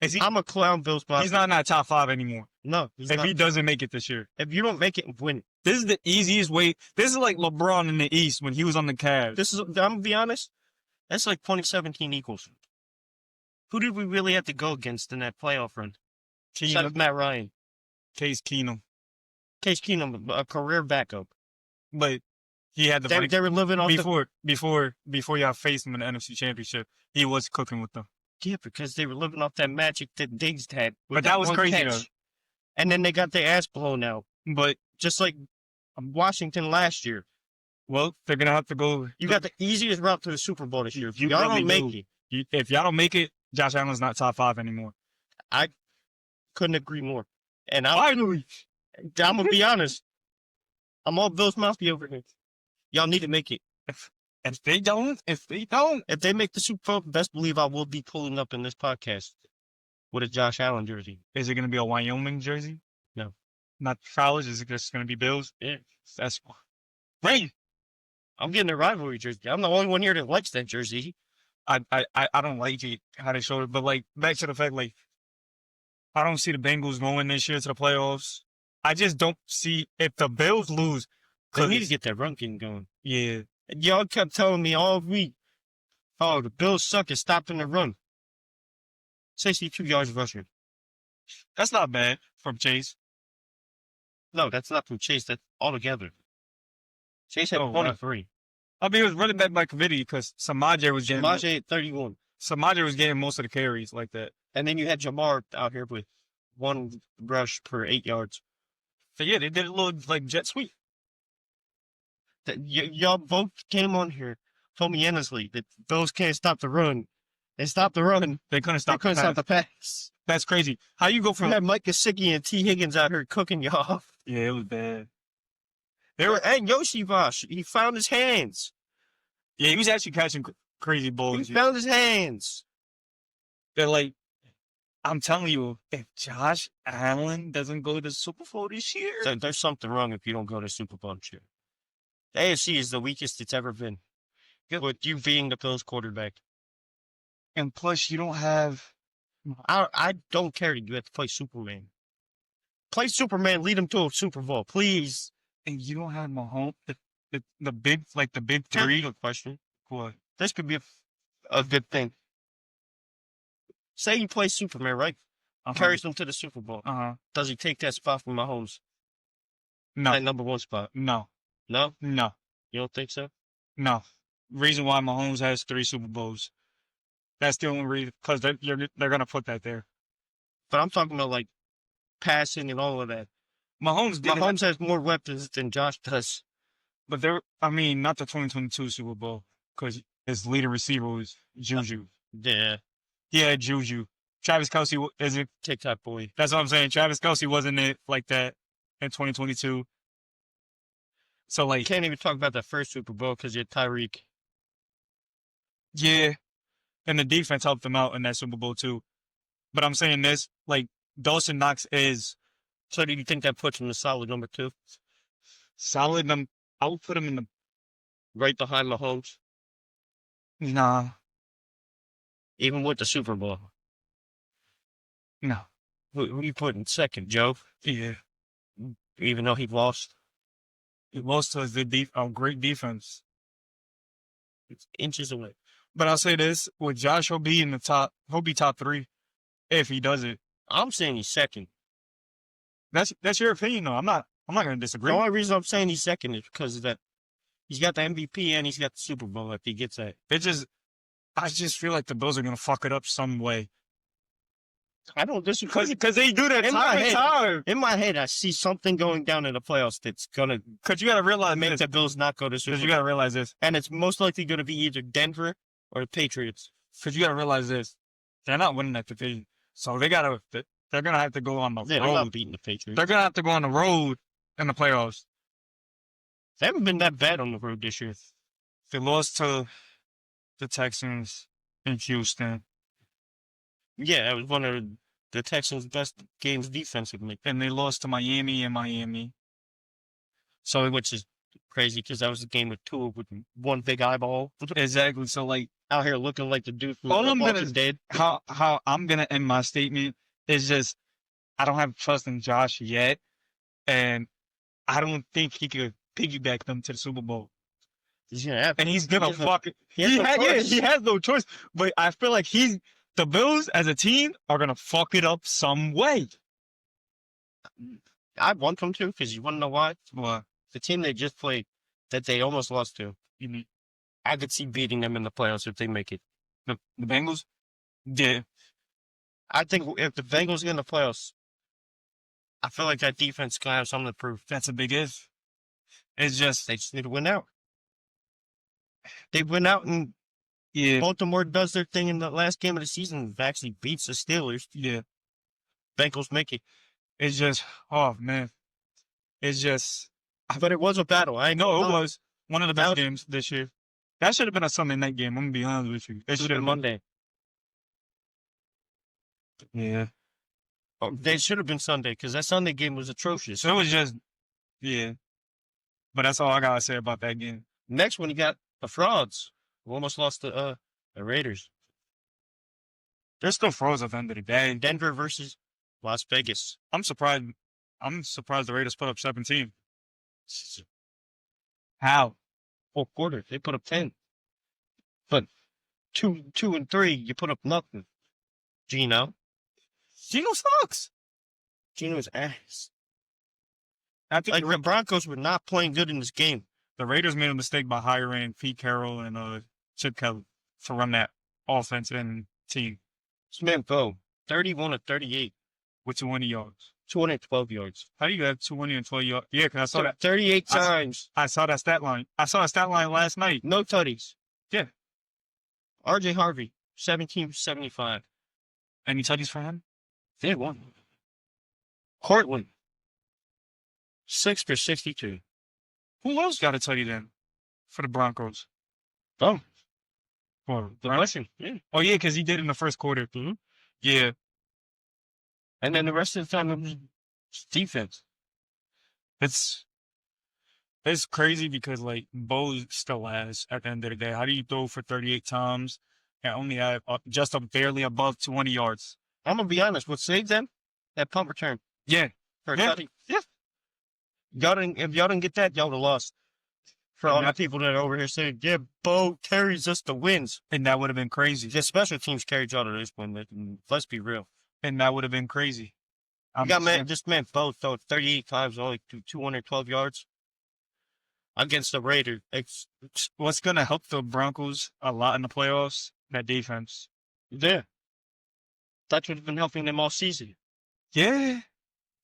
Is he? I'm a clown Bills fan. He's not in that top 5 anymore. No, he's If not. he doesn't make it this year, If you don't make it, win. this is the easiest way. This is like LeBron in the East when he was on the Cavs. I'm gonna be honest. That's like 2017 Eagles. Who did we really have to go against in that playoff run? Besides Matt Ryan. Case Keenum. Case Keenum, a career backup. But he had the They were living off before y'all faced him in the NFC Championship. He was cooking with them. Yeah, because they were living off that magic that Diggs had. But that was crazy, though. And then they got their ass blown out. But just like Washington last year. Well, they're gonna have to go. You got the easiest route to the Super Bowl this year. If y'all really don't make it. If y'all don't make it, Josh Allen's not top 5 anymore. I couldn't agree more. And Finally, I'm gonna be honest. I'm all Bills Mafia over here. Y'all need to make it. if they don't, If they make the Super Bowl, best believe I will be pulling up in this podcast with a Josh Allen jersey. is it gonna be a Wyoming jersey? No. Not college. Is it just gonna be Bills? Yeah. That's great. I'm getting a rivalry jersey. I'm the only one here that likes that jersey. I don't like it how they showed it, but like back to the fact, like I don't see the Bengals going this year to the playoffs. I just don't see if the Bills lose. They need to get that run game going. Yeah, Y'all kept telling me all week, oh, the Bills suck at stopping the run. 62 yards rushing. that's not bad from Chase. No, that's not from Chase. That's altogether. Chase had 23. I mean, it was running back by committee because Samaje was getting Samaje at 31. Samaje was getting most of the carries like that. And then you had Jamar out here with 1 rush per 8 yards. So yeah, they did a little like jet sweep. Y'all both came on here, told me endlessly that Bills can't stop the run. They stopped the run. They couldn't stop. They couldn't stop the pass. That's crazy. How you go from You had Mike Gesicki and T. Higgins out here cooking y'all off. Yeah, it was bad. And Yoshi Vosh, he found his hands. Yeah, he was actually catching crazy balls. He found his hands. They're like, I'm telling you, if Josh Allen doesn't go to the Super Bowl this year, There's something wrong if you don't go to Super Bowl this year. The AFC is the weakest it's ever been. With you being the Bills quarterback. and plus you don't have. I don't care that you have to play Superman. Play Superman, lead him to a Super Bowl, please. And you don't have Mahomes, the big three. Good question. What? This could be a good thing. Say you play Superman, right? Carries them to the Super Bowl. Does he take that spot from Mahomes? No. That number 1 spot? No. No? No. You don't think so? No. Reason why Mahomes has 3 Super Bowls. That's the only reason, because they're going to put that there. But I'm talking about, like, passing and all of that. Mahomes has more weapons than Josh does. But not the 2022 Super Bowl, because his leading receiver was Juju. Yeah. He had Juju. Travis Kelce isn't TikTok boy. That's what I'm saying. Travis Kelce wasn't it like that in 2022. So, like... Can't even talk about that first Super Bowl because you're Tyreek. Yeah. And the defense helped them out in that Super Bowl, too. But I'm saying this, like, Dawson Knox is... So do you think that puts him in solid number 2? Solid number... I would put him in the... Right behind Mahomes? Nah. even with the Super Bowl. No. Who you put in second, Joe? Yeah. Even though he lost, He lost to a great defense. it's inches away. But I'll say this, with Josh, he'll be top 3 if he does it. I'm saying he's second. That's your opinion, though. I'm not going to disagree. The only reason I'm saying he's second is because of that. He's got the MVP and he's got the Super Bowl if he gets that. I just feel like the Bills are going to fuck it up some way. I don't disagree. Because they do that time and time. In my head, I see something going down in the playoffs that's going to Because you got to realize make the Bills not go to Super Because Bowl. you got to realize this. And it's most likely going to be either Denver or the Patriots. Because you got to realize this. They're not winning that division. So they're going to have to go on the They're road. not beating the Patriots. They're going to have to go on the road in the playoffs. They haven't been that bad on the road this year. They lost to the Texans in Houston. Yeah, that was one of the Texans' best games defensively. And they lost to Miami in Miami. So, which is crazy because that was a game with two with one big eyeball. Exactly. So, like, Out here looking like the dude from All I'm gonna- Walking Dead. how I'm going to end my statement is just, I don't have trust in Josh yet. And I don't think he could piggyback them to the Super Bowl. He's gonna have And he's going to fuck it. he has no choice. He has no choice. But I feel like the Bills as a team are going to fuck it up some way. I want them to because you want to know why? What? The team they just played that they almost lost to, I could see beating them in the playoffs if they make it. The Bengals? Yeah. I think if the Bengals get in the playoffs, I feel like that defense can have something to prove. That's a big if. It's just, They just need to win out. They win out and yeah. Baltimore does their thing in the last game of the season and actually beats the Steelers. Yeah. Bengals make it. It's just, oh, man. It's just, But it was a battle. I know no, it was one of the best That was- games this year. That should have been a Sunday night game. I'm going to be honest with you. It should have been Monday. Yeah. Oh, they should have been Sunday because that Sunday game was atrocious. So it was just, yeah. But that's all I got to say about that game. Next one, you got the frauds. We almost lost to the Raiders. They're still froze at the end of the day. Denver versus Las Vegas. I'm surprised the Raiders put up 17. How? Fourth quarter, they put up 10. But 2 and 3, you put up nothing. Gino sucks. Gino's ass. I think Like the Broncos were not playing good in this game. the Raiders made a mistake by hiring Pete Carroll and Chip Kelly to run that offense and team Smith, 31 of 38, with 200 yards. 212 yards. How do you have 212 yards? Yeah, because I saw that. 38 times. I saw that stat line. I saw a stat line last night. No tutties. Yeah. RJ Harvey, 1775. Any tutties for him? They won. Cortland, 6 for 62. Who else got a tutty then for the Broncos? Oh, For the Russian. Yeah. Oh, yeah, because he did in the first quarter. Mhm. Yeah. And then the rest of the time, it was defense. It's crazy because, like, Bo still has at the end of the day. How do you throw for 38 times and only have barely above 20 yards? I'm going to be honest. What saved them? That punt return. Yeah. For a Yeah. tutty. Yeah. If y'all didn't get that, y'all would have lost. For all the people that are over here saying, yeah, Bo carries us to wins. And that would have been crazy. The special teams carried y'all to this win. Let's be real. And that would have been crazy. You got Bo throw 38 times, only 212 yards against the Raiders. What's going to help the Broncos a lot in the playoffs? That defense. Yeah. That's what's been helping them all season. Yeah.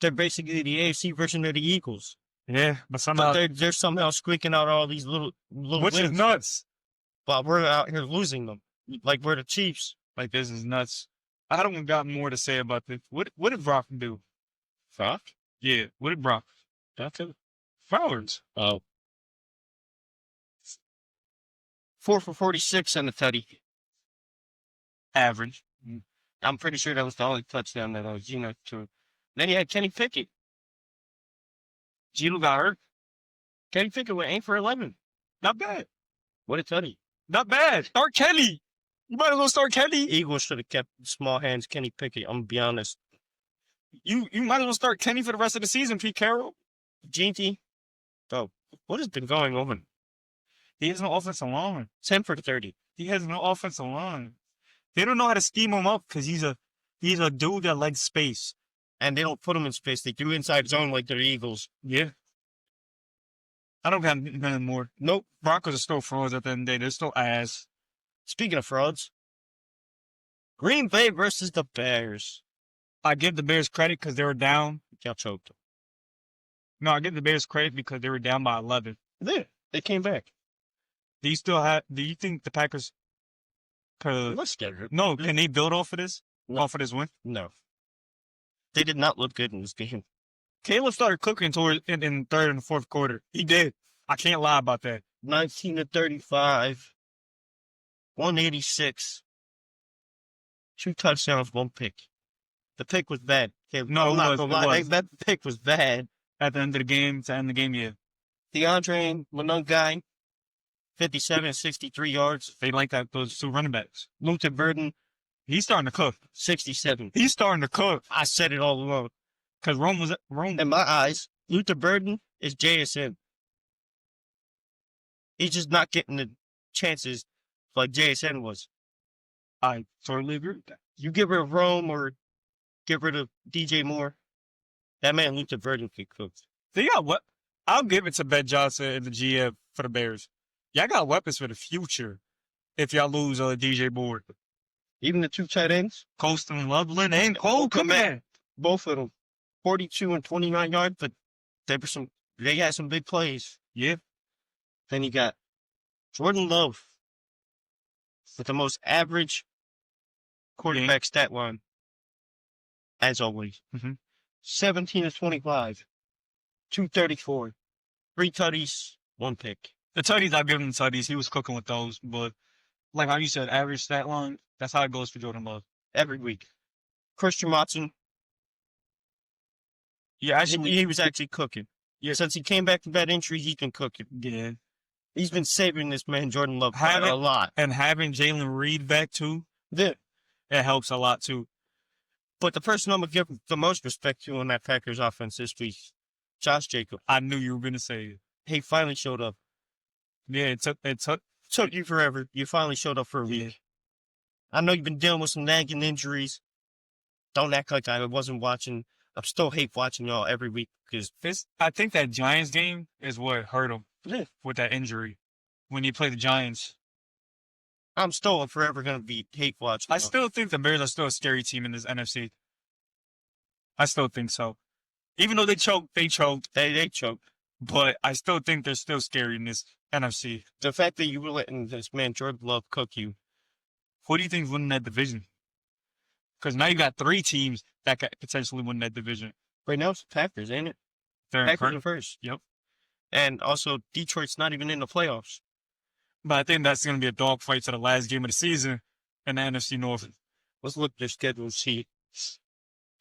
They're basically the AFC version of the Eagles. Yeah. But somehow. But they're somehow squeaking out all these little Which is wins, nuts. but we're out here losing them. Like we're the Chiefs. Like, this is nuts. I don't got more to say about this. What did Brock do? Fuck. Yeah. What did Brock? That's it. Flowers. Oh. 4 for 46 and a tutty. Average. I'm pretty sure that was the only touchdown that Gino threw. Then you had Kenny Pickett. Gino got hurt. Kenny Pickett went 8 for 11. Not bad. What a tutty. Not bad. Start Kenny. You might as well start Kenny. Eagles should have kept small hands Kenny Pickett. I'm gonna be honest. You might as well start Kenny for the rest of the season, Pete Carroll. GT. Oh, what has been going on? He has no offensive line. 10 for 30. He has no offensive line. They don't know how to scheme him up because he's a dude that likes space. And they don't put him in space. They do inside zone like the Eagles. Yeah. I don't got nothing more. Nope. Broncos are still frauds at the end of the day. They're still ass. Speaking of frauds, Green Bay versus the Bears. I give the Bears credit because they were down. Y'all choked. No, I give the Bears credit because they were down by 11. They came back. Do you think the Packers could... Let's get it. No, can they build off of this? No. Off of this win? No. They did not look good in this game. Caleb started cooking in third and fourth quarter. He did. I can't lie about that. 19 to 35. 186. 2 touchdowns, 1 pick. The pick was bad. Caleb, No, I'm not it gonna lie. was. That pick was bad. At the end of the game, to end the game, yeah. DeAndre Monungai, 57, 63 yards. They like that, those two running backs. Luther Burden, He's starting to cook. 67. He's starting to cook. I said it all along. Because Rome. In my eyes, Luther Burden is JSN. He's just not getting the chances like JSN was. I totally agree with that. You get rid of Rome or get rid of DJ Moore, that man Luther Burden could cook. They got what? I'll give it to Ben Johnson and the GM for the Bears. Y'all got weapons for the future if y'all lose DJ Moore. Even the 2 tight ends, Colston Loveland and Cole Komet. both of them, 42 and 29 yards, but they had some big plays. Yeah. Then you got Jordan Love with the most average quarterback stat line, as always. Mhm. 17 to 25, 234, 3 tutties, 1 pick. The tutties, I've given the tutties. He was cooking with those. But like how you said, average stat line, that's how it goes for Jordan Love. Every week. Christian Watson, Yeah, actually, he was actually cooking. Yeah. Since he came back from that injury, he's been cooking. yeah. He's been saving this man, Jordan Love, a lot. And having Jalen Reed back too, Yeah. it helps a lot too. But the person I'm going to give the most respect to on that Packers offense this week, Josh Jacobs. I knew you were gonna say it. He finally showed up. Yeah, it Took you forever. You finally showed up for a week. I know you've been dealing with some nagging injuries. Don't act like I wasn't watching. I still hate watching y'all every week because I think that Giants game is what hurt him with that injury when he played the Giants. I'm still forever going to be hate watching. I still think the Bears are still a scary team in this NFC. I still think so. Even though they choked. They choked. But I still think they're still scary in this NFC. The fact that you were letting this man Jordan Love cook you. Who do you think's winning that division? Because now you got 3 teams that could potentially win that division. Right now it's the Packers, ain't it? They're Packers are first. Yep. And also Detroit's not even in the playoffs. But I think that's going to be a dogfight to the last game of the season in the NFC North. Let's look at their schedule and see.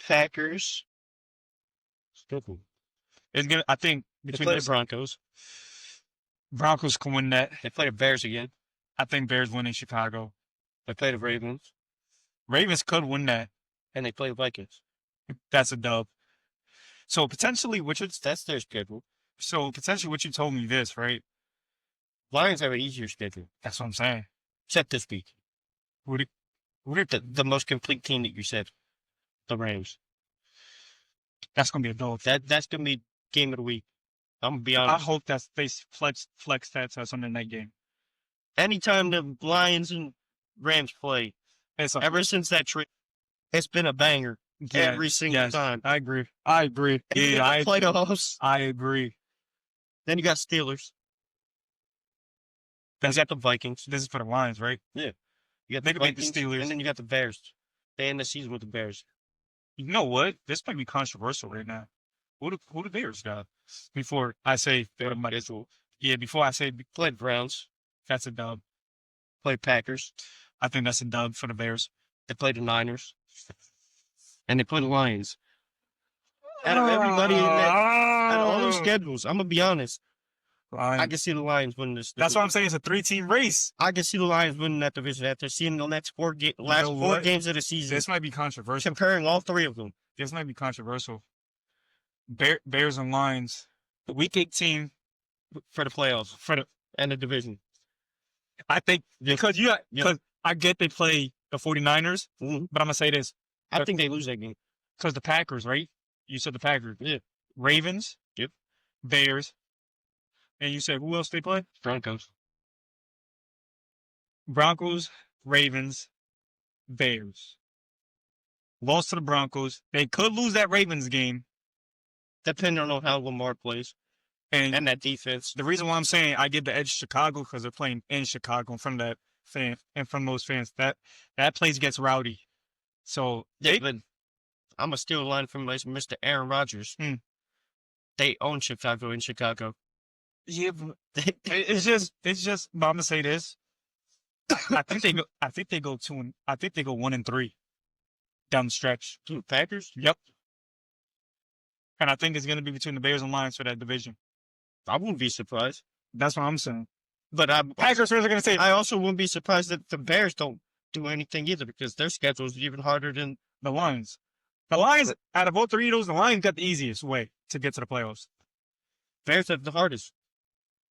Packers. Schedule. It's gonna. I think They between play the the Broncos. Broncos can win that. They play the Bears again. I think Bears win in Chicago. They play the Ravens. Ravens could win that. And they play the Vikings. That's a dub. So potentially, That's their schedule. what you told me this, right? Lions have an easier schedule. That's what I'm saying. Except this week. Who do The most complete team that you said. The Rams. That's gonna be a dub. That's going to be game of the week. I'm going to be I honest. hope that they flex stats us on the night game. Anytime the Lions and Rams play, ever since that trip, it's been a banger every single time. I agree. Yeah, playoffs. I agree. Then you got Steelers. Then you got the Vikings. This is for the Lions, right? You got They the could beat the Vikings, Steelers. and then you got the Bears. They end the season with the Bears. You know what? This might be controversial right now. Who the Bears got? Before I say before I say Play the Browns. that's a dub. Play Packers. I think that's a dub for the Bears. They play the Niners. And they play the Lions. Out of everybody in that, out of all those schedules, I'm going to be honest. I can see the Lions winning this. That's what I'm saying. It's a 3-team race. I can see the Lions winning that division after seeing the next last four games of the season. This might be controversial. Comparing all three of them. This might be controversial. Bears and Lions. Week 18 for the playoffs. And the division. I think because I get they play the 49ers, but I'm going to say this. I think they lose that game. Because the Packers, right? You said the Packers. Yeah. Ravens. Yep. Bears. And you said who else they play? Broncos, Ravens, Bears. Lost to the Broncos. They could lose that Ravens game. Depending on how Lamar plays. And that defense. The reason why I'm saying I give the edge to Chicago because they're playing in Chicago in front of that fan and from those fans. That place gets rowdy. So but I'm a steal line from Mr. Aaron Rodgers. They own Chicago in Chicago. Yeah, but it's just. But I'm gonna say this. I think they go 1-3 down the stretch. Packers? Yep. And I think it's gonna be between the Bears and Lions for that division. I wouldn't be surprised. That's what I'm saying. But Packers fans are gonna say. I also wouldn't be surprised that the Bears don't do anything either because their schedule is even harder than the Lions. The Lions, out of all three of those, the Lions got the easiest way to get to the playoffs. Bears have the hardest.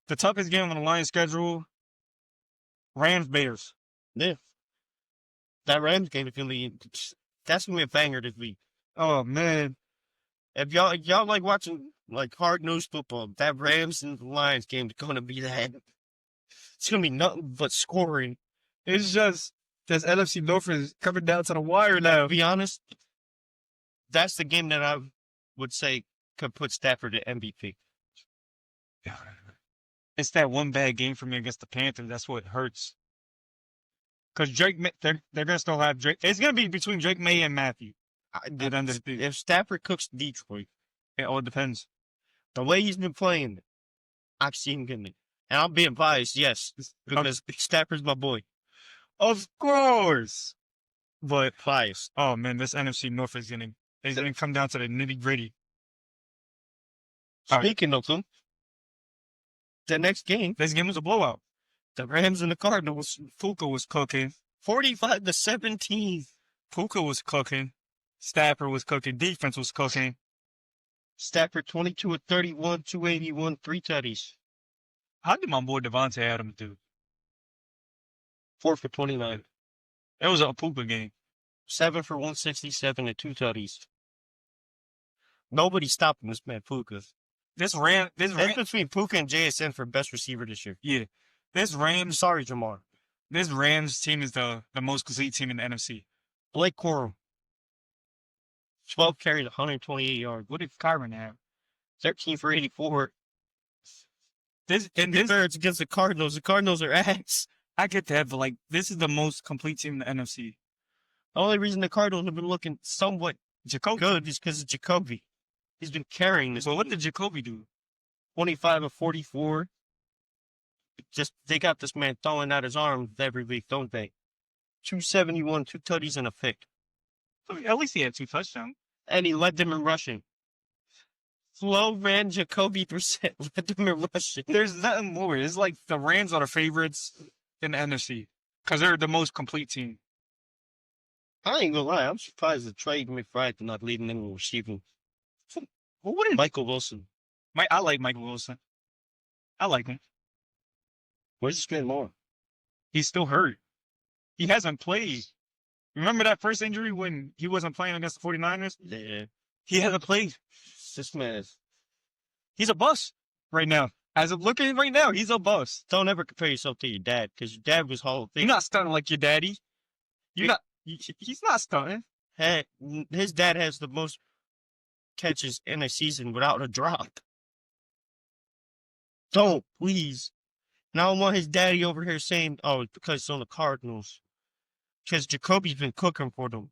The toughest game on the Lions schedule, Rams, Bears. Yeah. That Rams game is that's gonna be a banger this week. Oh man. If y'all like watching like hard-nosed football, that Rams and Lions game is gonna be that. It's gonna be nothing but scoring. It's just this NFC North is coming down to the wire now. To be honest, that's the game that I would say could put Stafford at MVP. It's that one bad game for me against the Panthers. That's what hurts. Because Drake, they're gonna still have Drake. It's gonna be between Drake May and Matthew. If Stafford cooks Detroit, it all depends. The way he's been playing, I've seen him getting it. And I'm being biased, yes, because Stafford's my boy. Of course. But biased. Oh, man, this NFC North is going to come down to the nitty-gritty. Speaking of them, the next game. This game was a blowout. The Rams and the Cardinals. Puka was cooking. 45-17. Puka was cooking. Stafford was cooking. Defense was cooking. Stafford 22 of 31, 281, 3 tutties. How did my boy Devontae Adams do? 4 for 29. It was a Puka game. 7 for 167 and 2 tutties. Nobody's stopping this man, Puka. It's between Puka and JSN for best receiver this year. Yeah. Sorry, Jamar. This Rams team is the most complete team in the NFC. Blake Corum. 12 carries, 128 yards. What did Kyron have? 13 for 84. It's against the Cardinals. The Cardinals are ass. I get that, but this is the most complete team in the NFC. The only reason the Cardinals have been looking somewhat good is because of Jacoby. He's been carrying this. Well, what did Jacoby do? 25 of 44. They got this man throwing out his arms every week, don't they? 271, 2 tutties and a pick. So at least he had 2 touchdowns. And he led them in rushing. Slow ran Jacoby Brissett, led them in rushing. There's nothing more. It's like the Rams are the favorites in the NFC because they're the most complete team. I ain't gonna lie. I'm surprised that Trey McBride did not lead them in receiving. What is Michael Wilson? I like Michael Wilson. I like him. Where's he spend more? He's still hurt. He hasn't played. Remember that first injury when he wasn't playing against the 49ers? Yeah. He hasn't played. This man he's a bust right now. As of looking right now, he's a bust. Don't ever compare yourself to your dad, because your dad was Hall of Fame. You're not stunting like your daddy. He's not stunting. His dad has the most catches in a season without a drop. Don't, please. Now I want his daddy over here saying, oh, it's because it's on the Cardinals. Because Jacoby's been cooking for them.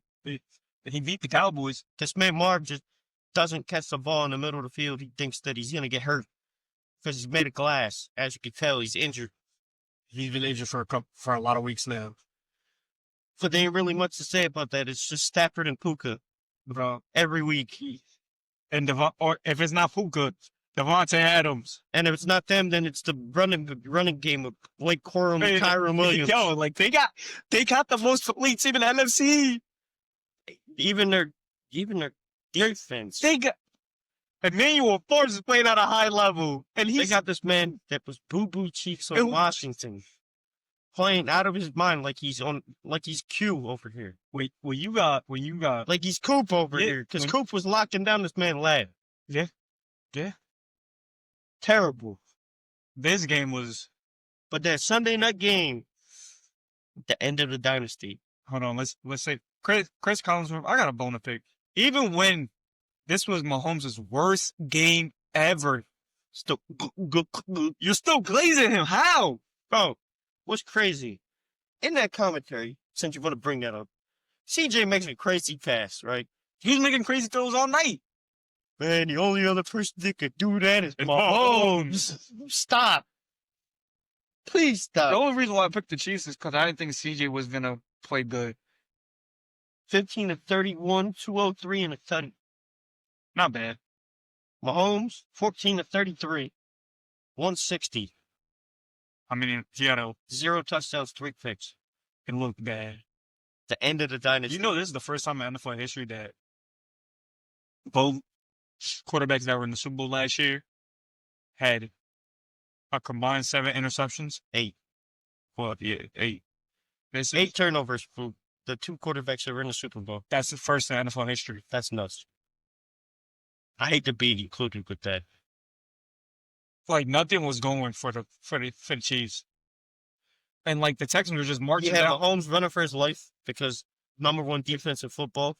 He beat the Cowboys. This man Marv just doesn't catch the ball in the middle of the field. He thinks that he's going to get hurt because he's made of glass. As you can tell, he's injured. He's been injured for a lot of weeks now. But there ain't really much to say about that. It's just Stafford and Puka, bro. Every week. And or if it's not Puka, Devontae Adams. And if it's not them, then it's the running game of Blake Corum and Kyron Williams. Yo, like they got the most elite team in the NFC. Even their defense. They got Emmanuel Forbes is playing at a high level, and They got this man that was Boo Chiefs on Washington, playing out of his mind like he's Q over here. Wait, when you got like he's Coop over here, because Coop was locking down this man lad. Yeah. Terrible. This game was, but that Sunday night game, the end of the dynasty. Hold on, let's say Chris Collinsworth. I got a bone to pick. Even when this was Mahomes' worst game ever, you're still glazing him. How? Bro, what's crazy? In that commentary, since you want to bring that up, CJ makes a crazy pass, right? He was making crazy throws all night. Man, the only other person that could do that is Mahomes. Stop. Please stop. The only reason why I picked the Chiefs is because I didn't think CJ was going to play good. 15 of 31, 203 and a tutty. Not bad. Mahomes, 14 of 33, 160. I mean, he had 0 touchdowns, 3 picks. It looked bad. The end of the dynasty. You know, this is the first time in NFL history that both quarterbacks that were in the Super Bowl last year had a combined 7 interceptions. 8. Well, yeah, 8. 8 turnovers for the 2 quarterbacks that were in the Super Bowl. That's the first in NFL history. That's nuts. I hate to be included with that. Like nothing was going for the Chiefs, and like the Texans were just marching. You had out. Mahomes running for his life because #1 defense in football.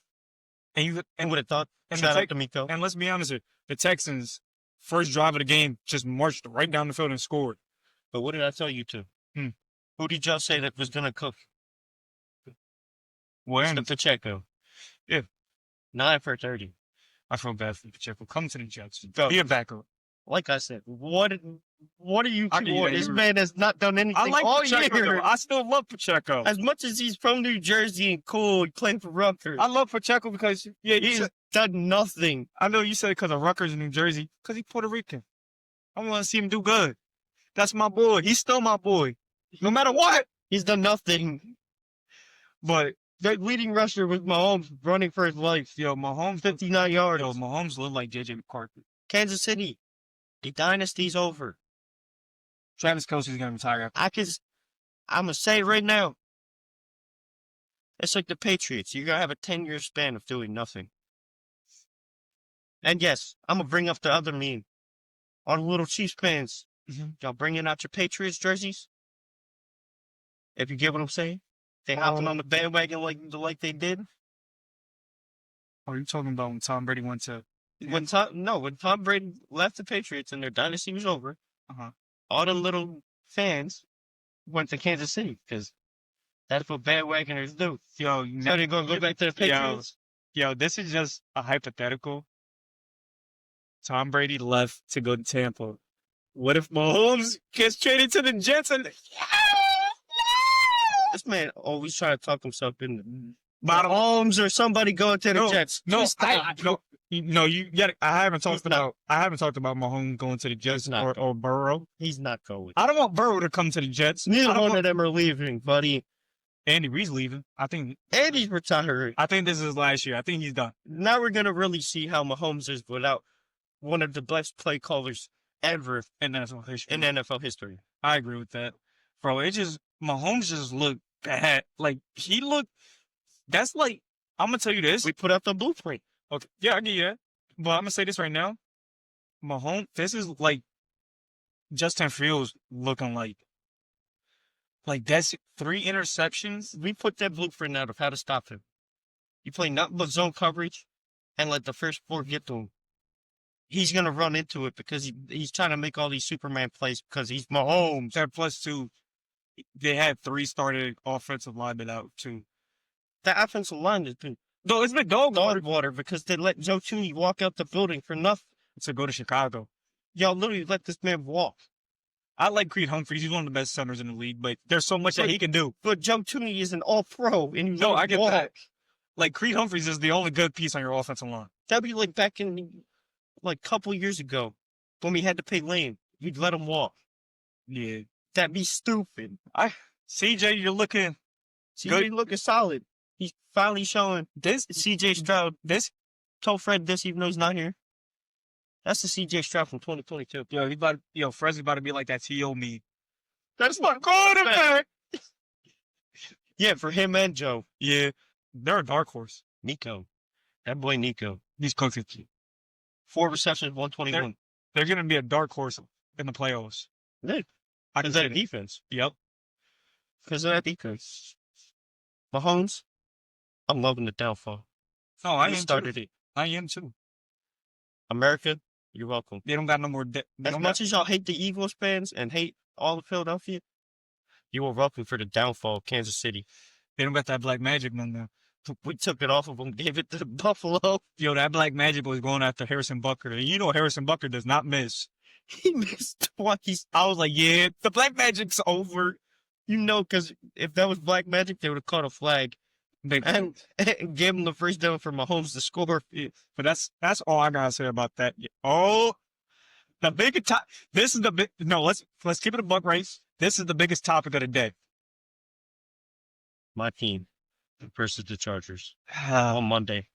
And would have thought. Shout out to Miko. And let's be honest here, the Texans' first drive of the game just marched right down the field and scored. But what did I tell you to? Who did y'all say that was gonna cook? Well, Pacheco. Yeah. 9 for 30. I feel bad for Pacheco. Come to the Jets. Go. Be a backup. Like I said, what are you I two on? This man has not done anything I like all Pacheco, year. though. I still love Pacheco. As much as he's from New Jersey and cool, he playing for Rutgers. I love Pacheco because he's done nothing. I know you said it because of Rutgers in New Jersey, because he's Puerto Rican. I want to see him do good. That's my boy. He's still my boy. No matter what. He's done nothing. But the leading rusher was Mahomes running for his life. Yo, Mahomes 59 yards. Yo, Mahomes looked like JJ McCarthy. Kansas City. The dynasty's over. Travis Kelce's gonna retire. I'm gonna say it right now. It's like the Patriots. You're gonna have a 10-year span of doing nothing. And yes, I'm gonna bring up the other meme. All the little Chiefs fans, y'all bringing out your Patriots jerseys? If you get what I'm saying, they hopping on the bandwagon like they did. Are you talking about when Tom Brady went to? When Tom Brady left the Patriots and their dynasty was over, all the little fans went to Kansas City because that's what bandwagoners do. Yo, so they're gonna go back to the Patriots. Yo, this is just a hypothetical. Tom Brady left to go to Tampa. What if Mahomes gets traded to the Jets and this man always trying to talk himself in Mahomes or somebody going to the Jets? No, you got. I haven't talked about Mahomes going to the Jets or Burrow. He's not going. I don't want Burrow to come to the Jets. Neither one of them are leaving, buddy. Andy Reid's leaving. I think Andy's retiring. I think this is his last year. I think he's done. Now we're gonna really see how Mahomes is without one of the best play callers ever in NFL history. I agree with that, bro. Mahomes just looked bad. Like he looked. That's like I'm gonna tell you this. We put up the blueprint. Okay, yeah, I get you that. But I'm gonna say this right now. Mahomes, this is like Justin Fields looking like that's 3 interceptions. We put that blueprint out of how to stop him. You play nothing but zone coverage and let the first 4 get to him. He's gonna run into it because he's trying to make all these Superman plays because he's Mahomes. And +2, they had 3 started offensive linemen out too. The offensive line has been it's been dog water because they let Joe Tooney walk out the building for nothing to go to Chicago. Y'all literally let this man walk. I like Creed Humphreys. He's one of the best centers in the league, but there's so much that he can do. But Joe Tooney is an all-pro, and I get that. Like Creed Humphreys is the only good piece on your offensive line. That'd be like back in, like, couple years ago. when we had to pay Lane, you'd let him walk. Yeah. That'd be stupid. CJ, you're looking CJ looking solid. He's finally showing. this. CJ Stroud. This. Told Fred this even though he's not here. That's the CJ Stroud from 2022. Fred's about to be like that T.O. me. That's my quarterback. Yeah, for him and Joe. Yeah. They're a dark horse. Nico. That boy Nico. He's cooking. 4 receptions, 121. They're going to be a dark horse in the playoffs. Yeah. I can Because say of that that. defense. Yep. Because of that defense. Mahomes, I'm loving the downfall. No, I You am started too. it. I am too. America, you're welcome. They don't got no more. As much as y'all hate the Eagles fans and hate all of Philadelphia, you were welcome for the downfall of Kansas City. They don't got that black magic no more. We took it off of them, gave it to Buffalo. Yo, that black magic was going after Harrison Butker. And you know Harrison Butker does not miss. He missed twice. I was like, yeah, the black magic's over. You know, because if that was black magic, they would have caught a flag and gave him the first down for Mahomes to score. But that's all I gotta say about that. Oh, the biggest top. This is the big. No, let's keep it a buck race. This is the biggest topic of the day. My team versus the Chargers on Monday.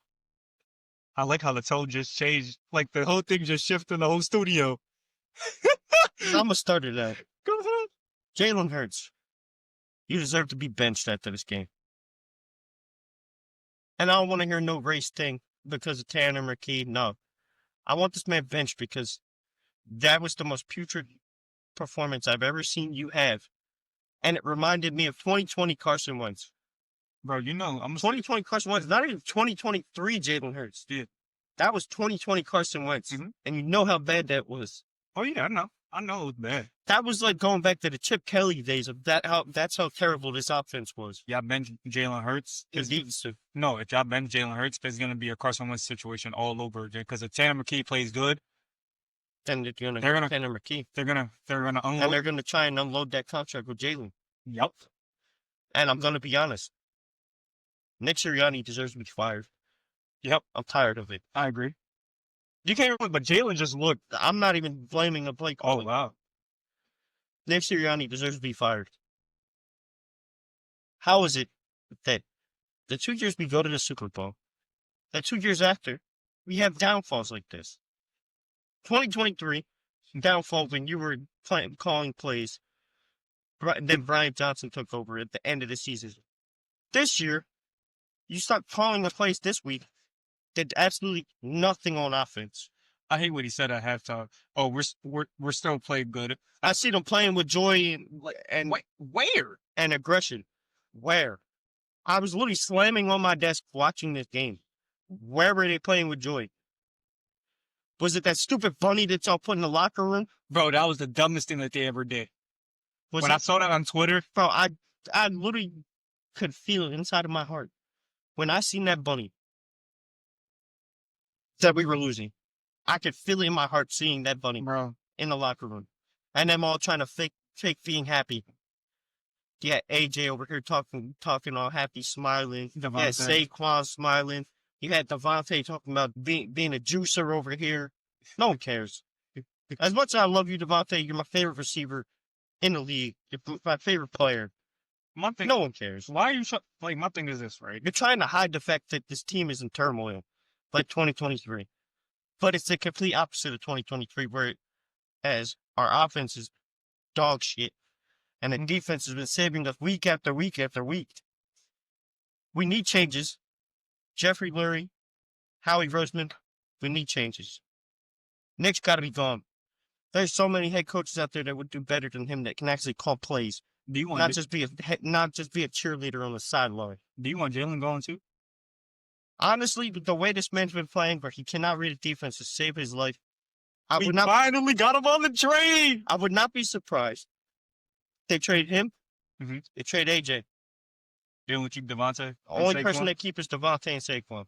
I like how the tone just changed. Like the whole thing just shifted in the whole studio. I'm going to start it out. Go ahead. Jalen Hurts, you deserve to be benched after this game. And I don't want to hear no race thing because of Tanner McKee. No. I want this man benched because that was the most putrid performance I've ever seen you have. And it reminded me of 2020 Carson Wentz. Bro, you know, I'm 2020 Carson Wentz, not even 2023 Jalen Hurts. Yeah. That was 2020 Carson Wentz. Mhm. And you know how bad that was. Oh, yeah, I know. I know it was bad. That was like going back to the Chip Kelly days of that. That's how terrible this offense was. Y'all bench Jalen Hurts. No, if y'all bench Jalen Hurts, there's going to be a Carson Wentz situation all over again. Because if Tanner McKee plays good, then they're gonna Tanner McKee. They're gonna unload. And they're gonna try and unload that contract with Jalen. Yep. And I'm gonna be honest. Nick Sirianni deserves to be fired. Yep. I'm tired of it. I agree. You can't remember, but Jalen just looked. I'm not even blaming a play call. Oh, wow. Nick Sirianni deserves to be fired. How is it that the 2 years we go to the Super Bowl, that 2 years after, we have downfalls like this? 2023, downfall when you were calling plays. Then Brian Johnson took over at the end of the season. This year, you start calling the plays this week, did absolutely nothing on offense. I hate what he said at halftime. Oh, we're still playing good. I see them playing with joy and Where? and aggression. Where? I was literally slamming on my desk watching this game. Where were they playing with joy? Was it that stupid bunny that y'all put in the locker room? Bro, that was the dumbest thing that they ever did. Was When I saw that on Twitter, bro, I literally could feel it inside of my heart when I seen that bunny that we were losing. I could feel it in my heart seeing that bunny bro. in the locker room, and them all trying to fake being happy. Yeah, AJ over here talking all happy, smiling. Devontae. Yeah, Saquon smiling. You had Devontae talking about being a juicer over here. No one cares. As much as I love you, Devontae, you're my favorite receiver in the league. You're my favorite player. My thing, No one cares. why are you like? My thing is this, right? You're trying to hide the fact that this team is in turmoil, like 2023. But it's the complete opposite of 2023, whereas our offense is dog shit, and the defense has been saving us week after week after week. We need changes. Jeffrey Lurie, Howie Roseman, we need changes. Nick's got to be gone. There's so many head coaches out there that would do better than him that can actually call plays, Do you want not just be a cheerleader on the sideline. Do you want Jalen going too? Honestly, the way this man's been playing, where he cannot read a defense to save his life, We finally got him on the train. I would not be surprised. They trade him. Mhm. They trade AJ. They only keep Devontae. The only person they keep is Devontae and Saquon.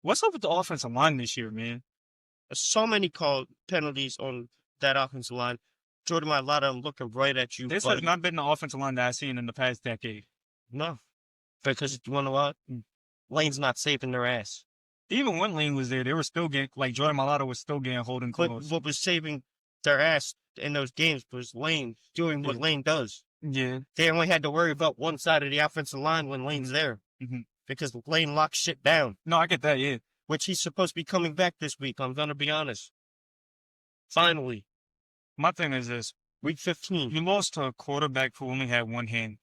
What's up with the offensive line this year, man? There's so many called penalties on that offensive line. Jordan Mailata, I'm looking right at you. This buddy. has not been the offensive line that I've seen in the past decade. No. Because you want to know what? Lane's not saving their ass. Even when Lane was there, they were still getting, like, Jordan Mailata was still getting holding But calls. what was saving their ass in those games was Lane doing what Lane does. Yeah. They only had to worry about one side of the offensive line when Lane's there. Because Lane locks shit down. No, I get that, yeah. Which he's supposed to be coming back this week, I'm going to be honest. Finally. My thing is this. Week 15. You lost to a quarterback who only had one hand.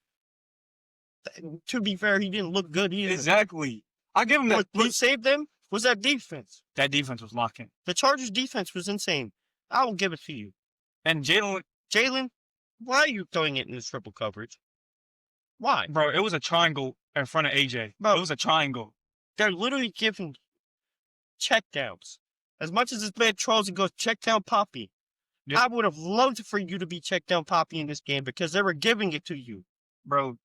To be fair, he didn't look good either. Exactly. I give him that. What saved them was that defense. That defense was locking. The Chargers' defense was insane. I will give it to you. And Jalen, why are you throwing it in this triple coverage? Why? Bro, it was a triangle in front of AJ. Bro, it was a triangle. They're literally giving checkdowns. As much as this man trolls and goes, check down Poppy. Yep. I would have loved for you to be check down Poppy in this game because they were giving it to you. Bro,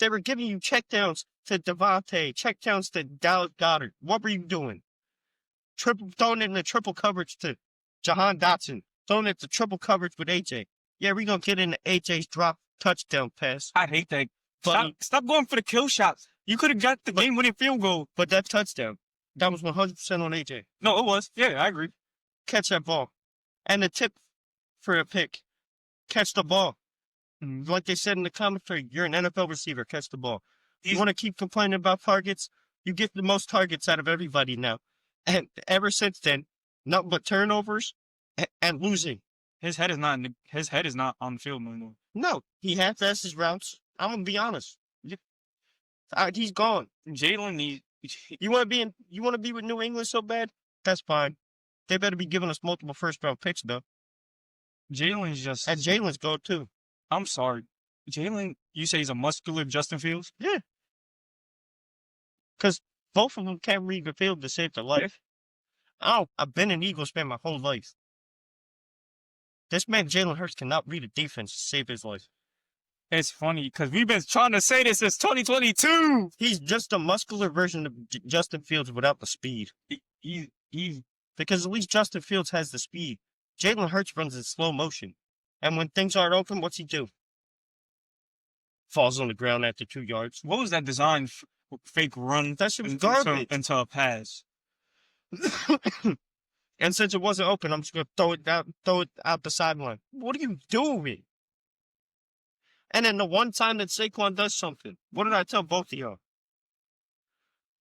they were giving you checkdowns to Devontae, checkdowns to Dallas Goedert. What were you doing? Throwing it in the triple coverage to Jahan Dotson. Throwing it to triple coverage with AJ. Yeah, we're going to get into AJ's drop touchdown pass. I hate that. Stop going for the kill shots. You could have got the game-winning field goal. But that touchdown, that was 100% on AJ. No, it was. Yeah, I agree. Catch that ball. And the tip for a pick. Catch the ball. Like they said in the commentary, you're an NFL receiver. Catch the ball. You want to keep complaining about targets? You get the most targets out of everybody now. And ever since then, nothing but turnovers and losing. His head is not on the field anymore. No, he half-assed his routes. I'm gonna be honest. He's gone. Jalen, you want to be with New England so bad? That's fine. They better be giving us multiple first-round picks though. Jalen's just and Jalen's go too. I'm sorry, Jalen. You say he's a muscular Justin Fields? Yeah. Because both of them can't read the field to save their life. Oh, I've been an Eagles fan my whole life. This man, Jalen Hurts, cannot read a defense to save his life. It's funny because we've been trying to say this since 2022. He's just a muscular version of Justin Fields without the speed. Because at least Justin Fields has the speed. Jalen Hurts runs in slow motion. And when things aren't open, what's he do? Falls on the ground after 2 yards. What was that design fake run? That shit was garbage. Into a pass. And since it wasn't open, I'm just going to throw it out the sideline. What are you doing? And then the one time that Saquon does something, what did I tell both of y'all?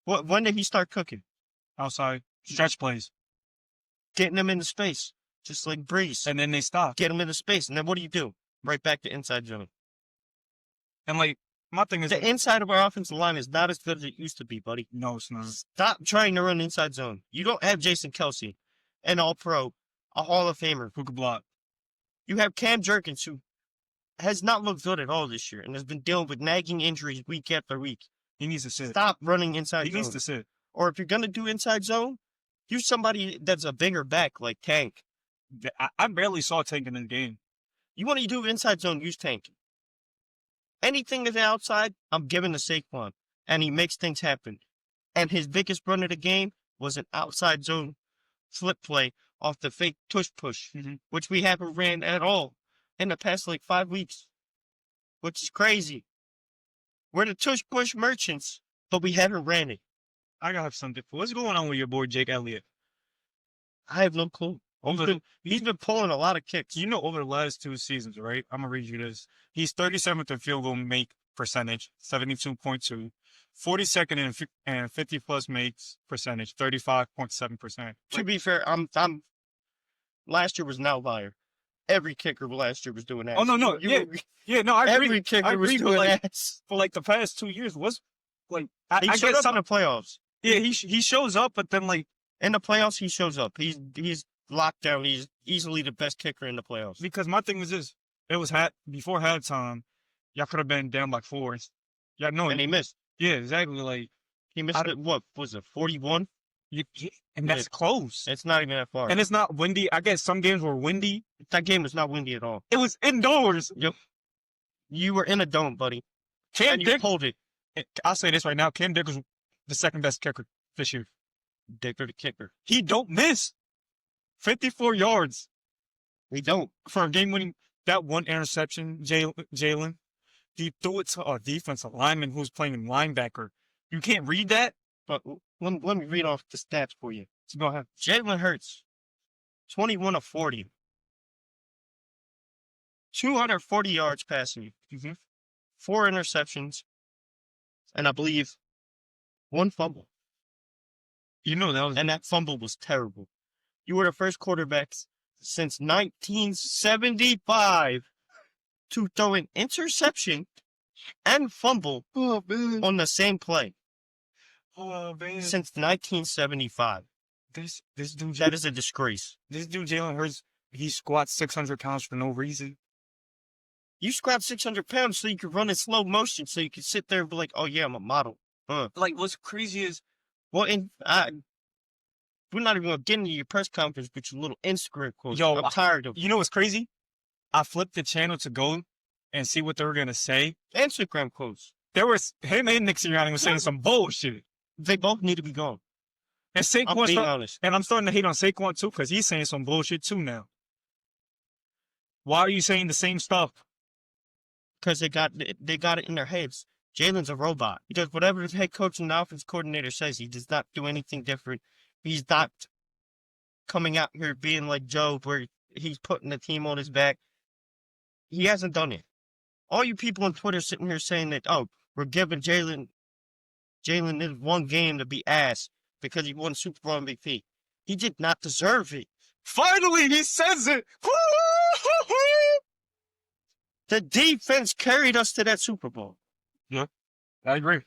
When did he start cooking? Outside. Stretch plays. Getting them into space. Just like Breeze. And then they stop. Get them into space. And then what do? Right back to inside zone. And like, my thing is... The inside of our offensive line is not as good as it used to be, buddy. No, it's not. Stop trying to run inside zone. You don't have Jason Kelsey, an all-pro, a Hall of Famer. Who could block? You have Cam Jerkins, who has not looked good at all this year and has been dealing with nagging injuries week after week. He needs to sit. Stop running inside zone. He needs to sit. Or if you're going to do inside zone, use somebody that's a bigger back like Tank. I barely saw Tank in the game. You want to do inside zone, use Tank. Anything that's outside, I'm giving to Saquon. And he makes things happen. And his biggest run of the game was an outside zone flip play off the fake tush push, which we haven't ran at all in the past like 5 weeks, which is crazy. We're the tush push merchants, but we haven't ran it. I got something. What's going on with your boy Jake Elliott? I have no clue. He's been pulling a lot of kicks. You know, over the last 2 seasons, right? I'm going to read you this. He's 37th in field goal make percentage, 72.2. 42nd and 50-plus makes percentage, 35.7%. To be fair, last year was an outlier. Every kicker last year was doing that. Oh, no. No, I agree. Every kicker was doing that. For like the past 2 years, was like... He showed up in the playoffs. Yeah, he shows up, but then like... In the playoffs, he shows up. He's locked down. He's easily the best kicker in the playoffs. Because my thing was this. It was before halftime. Y'all could have been down by 4. Y'all know. And he missed. Yeah, exactly. Like he missed it. What was it? 41. And that's close. It's not even that far. And it's not windy. I guess some games were windy. That game was not windy at all. It was indoors. Yep. You were in a dome, buddy. Cam Dick pulled it. I'll say this right now. Cam Dick was the second best kicker this year. Dicker the kicker. He don't miss. 54 yards. He don't. For a game-winning, that one interception, Jalen, he threw it to a defensive lineman who's playing linebacker. You can't read that? But let me read off the stats for you. So go ahead. Jalen Hurts, 21 of 40. 240 yards passing. Mm-hmm. 4 interceptions. And I believe 1 fumble. You know that was And that fumble was terrible. You were the first quarterbacks since 1975 to throw an interception and fumble on the same play since 1975. This dude That is a disgrace. This dude Jalen Hurts, he squats 600 pounds for no reason. You squat 600 pounds so you can run in slow motion, so you can sit there and be like, "Oh yeah, I'm a model." Like what's crazy is, Well, we're not even gonna get into your press conference with your little Instagram quotes. Yo, I'm tired of you know what's crazy? I flipped the channel to go and see what they were gonna say. Instagram quotes. There was him and Nick Sirianni was saying some bullshit. They both need to be gone. And I'm being honest. and I'm starting to hate on Saquon too because he's saying some bullshit too now. Why are you saying the same stuff? Because they got it in their heads. Jalen's a robot. He does whatever the head coach and the offense coordinator says. He does not do anything different. He's not coming out here being like Joe, where he's putting the team on his back. He hasn't done it. All you people on Twitter sitting here saying that, oh, we're giving Jalen this one game to be ass because he won Super Bowl MVP. He did not deserve it. Finally, he says it. The defense carried us to that Super Bowl. Yeah, I agree.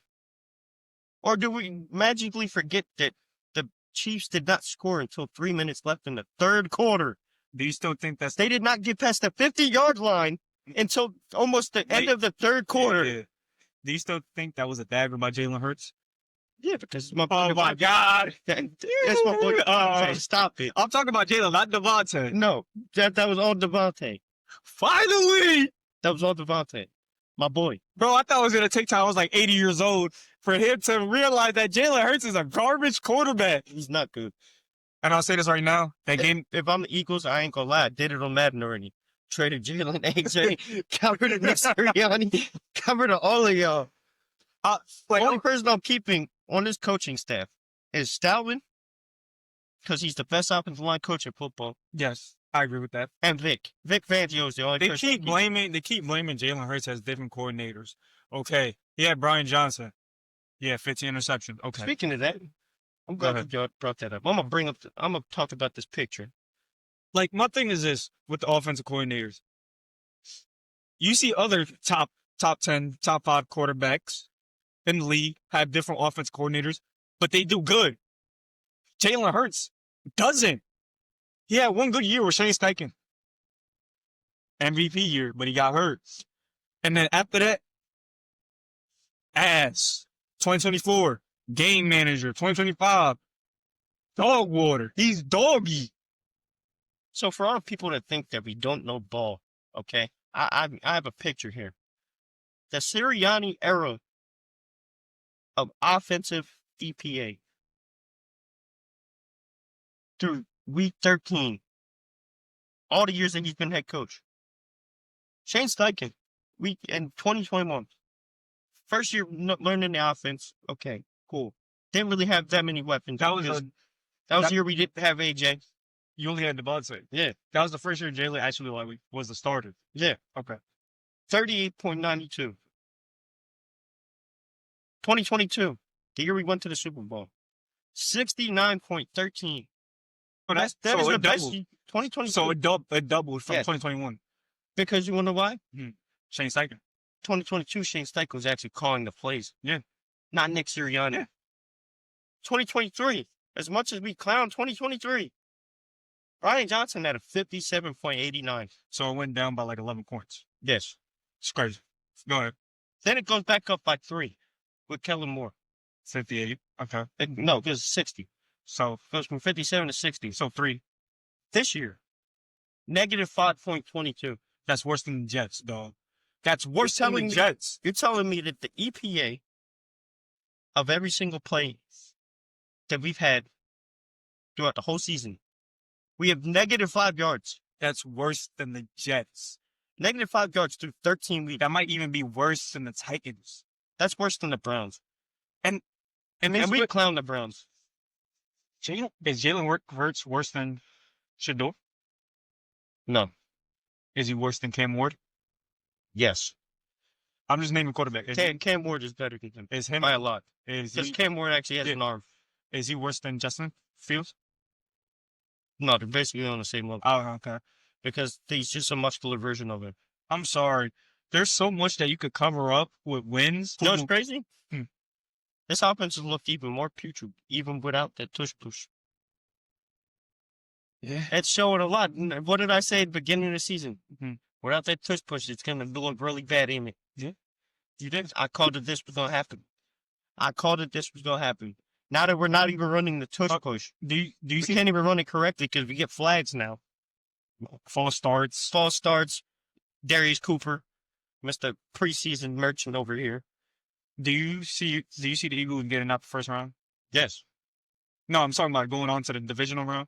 Or do we magically forget that the Chiefs did not score until 3 minutes left in the third quarter? Do you still think that's They did not get past the 50-yard line until almost the end of the third quarter. Yeah. Do you still think that was a dagger by Jalen Hurts? Yeah, because my Oh my God! that's my boy. Hey, stop it. I'm talking about Jalen, not Devontae. No, that was all Devontae. Finally, That was all Devontae. My boy. bro! I thought it was gonna take time. I was like 80 years old for him to realize that Jalen Hurts is a garbage quarterback. He's not good. And I'll say this right now: that game. If I'm the Eagles, I ain't gonna lie. I did it on Madden already. Traded Jalen, AJ, covered to Nick Sirianni, covered to all of y'all. Like, Only person I'm keeping on this coaching staff is Stalwin, because he's the best offensive line coach in football, yes, I agree with that. and Vic. Vic Fangio is the only They person. keep blaming Jalen Hurts as different coordinators. Okay, he had Brian Johnson. Yeah, 15 interceptions. Okay, Speaking of that, I'm Go glad you brought that up. I'm gonna talk about this picture. like my thing is this with the offensive coordinators. You see other top 10, top 5 quarterbacks in the league have different offensive coordinators, but they do good. Jalen Hurts doesn't. He had one good year with Shane Steichen. MVP year, but he got hurt. And then after that, ass. 2024, game manager. 2025, dog water. He's doggy. So for all the people that think that we don't know ball, okay, I have a picture here. The Sirianni era of offensive EPA through week 13, all the years that he's been head coach. Shane Steichen, in 2021, first year learning the offense. Okay, cool. Didn't really have that many weapons. That was the year we didn't have AJ. you only had Devontae. Yeah, That was the first year Jalen actually was the starter. yeah. Okay. 38.92. 2022, the year we went to the Super Bowl. 69.13. Oh, That so is the it best doubled. year. 2022. So it doubled from Yeah. 2021. Because you want to know why? Shane Steichen. 2022, Shane Steichen was actually calling the plays. Yeah. Not Nick Sirianni. Yeah. 2023, as much as we clown 2023, Brian Johnson had a 57.89. So it went down by like 11 points. Yes. It's crazy. Go ahead. Then it goes back up by 3 with Kellen Moore. 58. Okay. No, it was 60. So It goes from 57 to 60. so 3. This year, negative 5.22. That's worse than the Jets, dog. That's worse You're than the telling me- Jets. You're telling me that the EPA of every single play that we've had throughout the whole season, we have negative 5 yards. That's worse than the Jets. Negative 5 yards through 13 weeks. That might even be worse than the Titans. That's worse than the Browns. And we clown the Browns. Is Jalen Hurts worse than Shedeur? No. Is he worse than Cam Ward? Yes. I'm just naming quarterback. Cam Ward is better than him. Is him by a lot. Is Because he, Cam Ward actually has an arm. is he worse than Justin Fields? No, they're basically on the same level. Oh, okay. Because he's just a muscular version of him. I'm sorry. There's so much that you could cover up with wins. You know what's crazy? Hmm. This offense has looked even more putrid, even without that tush push. Yeah. It's showing a lot. What did I say at the beginning of the season? Mm-hmm. Without that tush push, it's going to look really bad, ain't it? Yeah. You did? I called it this was going to happen. Now that we're not even running the tush push. Do you we see? Can't even run it correctly because we get flags now. False starts. Darius Cooper, Mr. Preseason merchant over here. Do you see the Eagles getting out the first round? Yes. No, I'm talking about going on to the divisional round.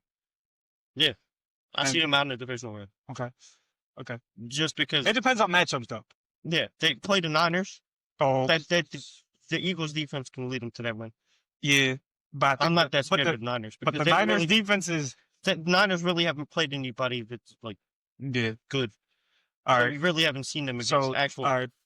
Yeah. I see them out in the divisional round. Okay. Just because. It depends on matchups, though. Yeah. They play the Niners. Oh. The Eagles defense can lead them to that win. Yeah. But I'm not that scared of the Niners. But the Niners defense is. The Niners really haven't played anybody that's good. All right. We really haven't seen them against actual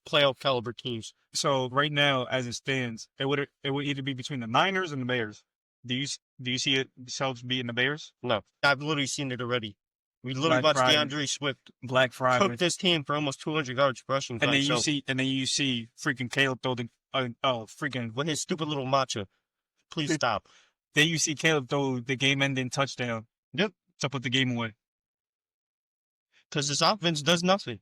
playoff caliber teams. So right now, as it stands, it would either be between the Niners and the Bears. Do you see it yourselves beating the Bears? No, I've literally seen it already. We literally watched DeAndre Swift Black Friday cook this team for almost 200 yards rushing. And then you see freaking Caleb throw freaking with his stupid little matcha. Please stop. Then you see Caleb throw the game-ending touchdown. Yep. To put the game away. Because this offense does nothing.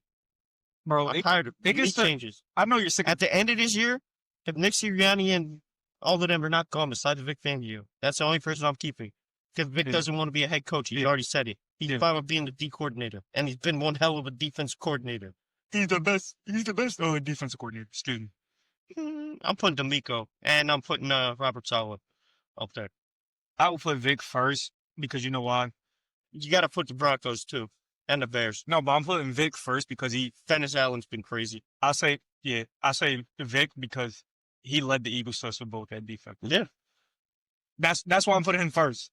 Bro, I'm tired of these changes. I know you're sick. At the end of this year, if Nick Sirianni and all of them are not gone besides Vic Fangio, that's the only person I'm keeping. Because Vic doesn't want to be a head coach. He already said it. He's fine with being the D coordinator. And he's been one hell of a defense coordinator. He's the best defensive coordinator. Excuse me. I'm putting D'Amico. And I'm putting Robert Saleh up there. I will put Vic first because you know why? You got to put the Broncos too. And the Bears. No, but I'm putting Vic first because Dennis Allen's been crazy. I say Vic because he led the Eagles to a Super Bowl with that defense. Yeah. That's why I'm putting him first.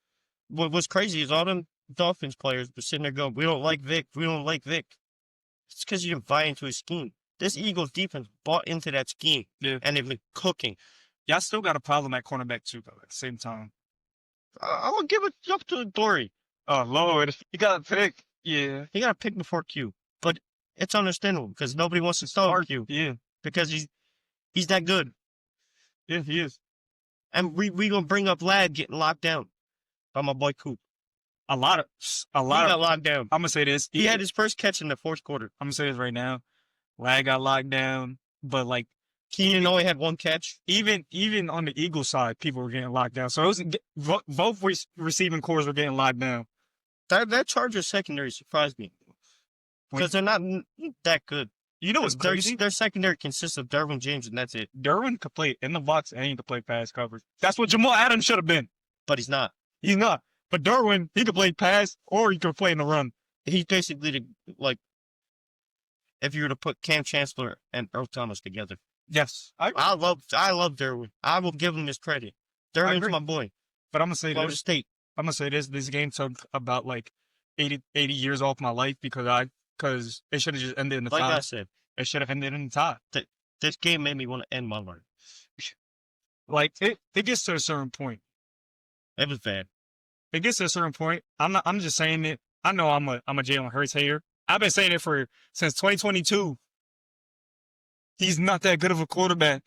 What's crazy is all them Dolphins players were sitting there going, we don't like Vic. It's because you didn't buy into his scheme. This Eagles defense bought into that scheme. Yeah. And they've been cooking. Y'all still got a problem at cornerback too, though, at the same time. I'm going to give it up to Dory. Oh, Lord. You got to pick. Yeah. He got to pick before Q. But it's understandable because nobody wants to start Q. Yeah. Because he's that good. Yeah, he is. And we going to bring up Lad getting locked down by my boy Coop. He got locked down. I'm going to say this. He had his first catch in the fourth quarter. I'm going to say this right now. Lad got locked down, but like Keenan only had one catch. Even on the Eagles side, people were getting locked down. So it was, both receiving cores were getting locked down. That Chargers secondary surprised me because they're not that good. You know what's crazy? Their secondary consists of Derwin James, and that's it. Derwin could play in the box and he could play pass coverage. That's what Jamal Adams should have been. But he's not. He's not. But Derwin, he could play pass or he could play in the run. He's basically if you were to put Cam Chancellor and Earl Thomas together. Yes. I love Derwin. I will give him his credit. Derwin's my boy. But I'm going to say Florida State. I'm going to say this game took about 80 years off my life because it should have just ended in the tie. Like I said. It should have ended in the tie. This game made me want to end my life. It gets to a certain point. It was bad. It gets to a certain point. I'm just saying it. I know I'm a Jalen Hurts hater. I've been saying it since 2022. He's not that good of a quarterback.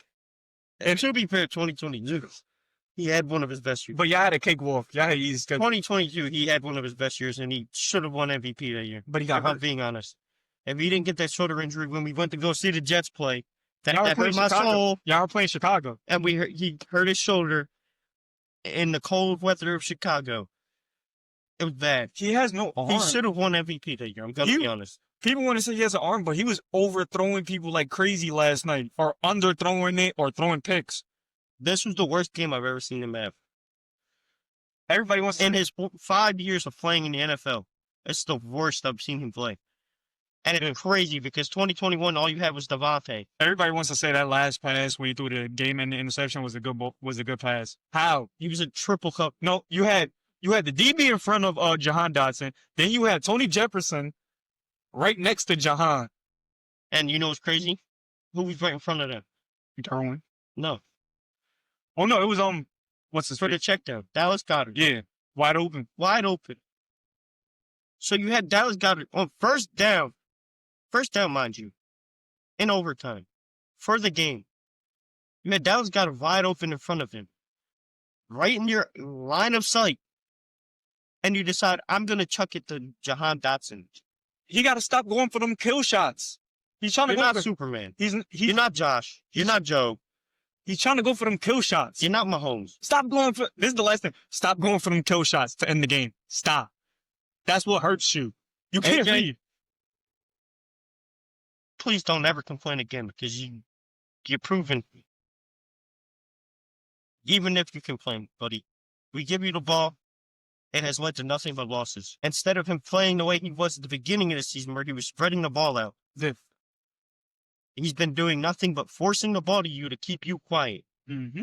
And to be fair, 2022. He had one of his best years. But y'all had a cakewalk. 2022, he had one of his best years, and he should have won MVP that year. But he got hurt. I'm being honest. If he didn't get that shoulder injury when we went to go see the Jets play, that hurt my soul. Y'all were playing Chicago. And he hurt his shoulder in the cold weather of Chicago. It was bad. He has no arm. He should have won MVP that year. I'm going to be honest. People want to say he has an arm, but he was overthrowing people like crazy last night, or underthrowing it, or throwing picks. This was the worst game I've ever seen him have. Everybody wants to. In his 5 years of playing in the NFL, it's the worst I've seen him play. And it's crazy because 2021, all you had was Devontae. Everybody wants to say that last pass when he threw the game-ending interception was a good pass. How? He was a triple cup. No, you had the DB in front of Jahan Dotson. Then you had Tony Jefferson right next to Jahan. And you know what's crazy? Who was right in front of them? Darwin. No. Oh no, it was what's his For the check down. Dallas Goedert. Yeah, wide open. Wide open. So you had Dallas Goedert on first down, mind you, in overtime, for the game. You had Dallas Goedert wide open in front of him, right in your line of sight. And you decide, I'm going to chuck it to Jahan Dotson. He got to stop going for them kill shots. He's trying to You're go not for, Superman. You're not Josh. You're not Joe. He's trying to go for them kill shots. You're not Mahomes. Stop going for, this is the last thing. Stop going for them kill shots to end the game. Stop. That's what hurts you. You can't AJ, read. Please don't ever complain again because you're proven. Even if you complain, buddy, we give you the ball. It has led to nothing but losses. Instead of him playing the way he was at the beginning of the season where he was spreading the ball out, he's been doing nothing but forcing the ball to you to keep you quiet. Mm-hmm.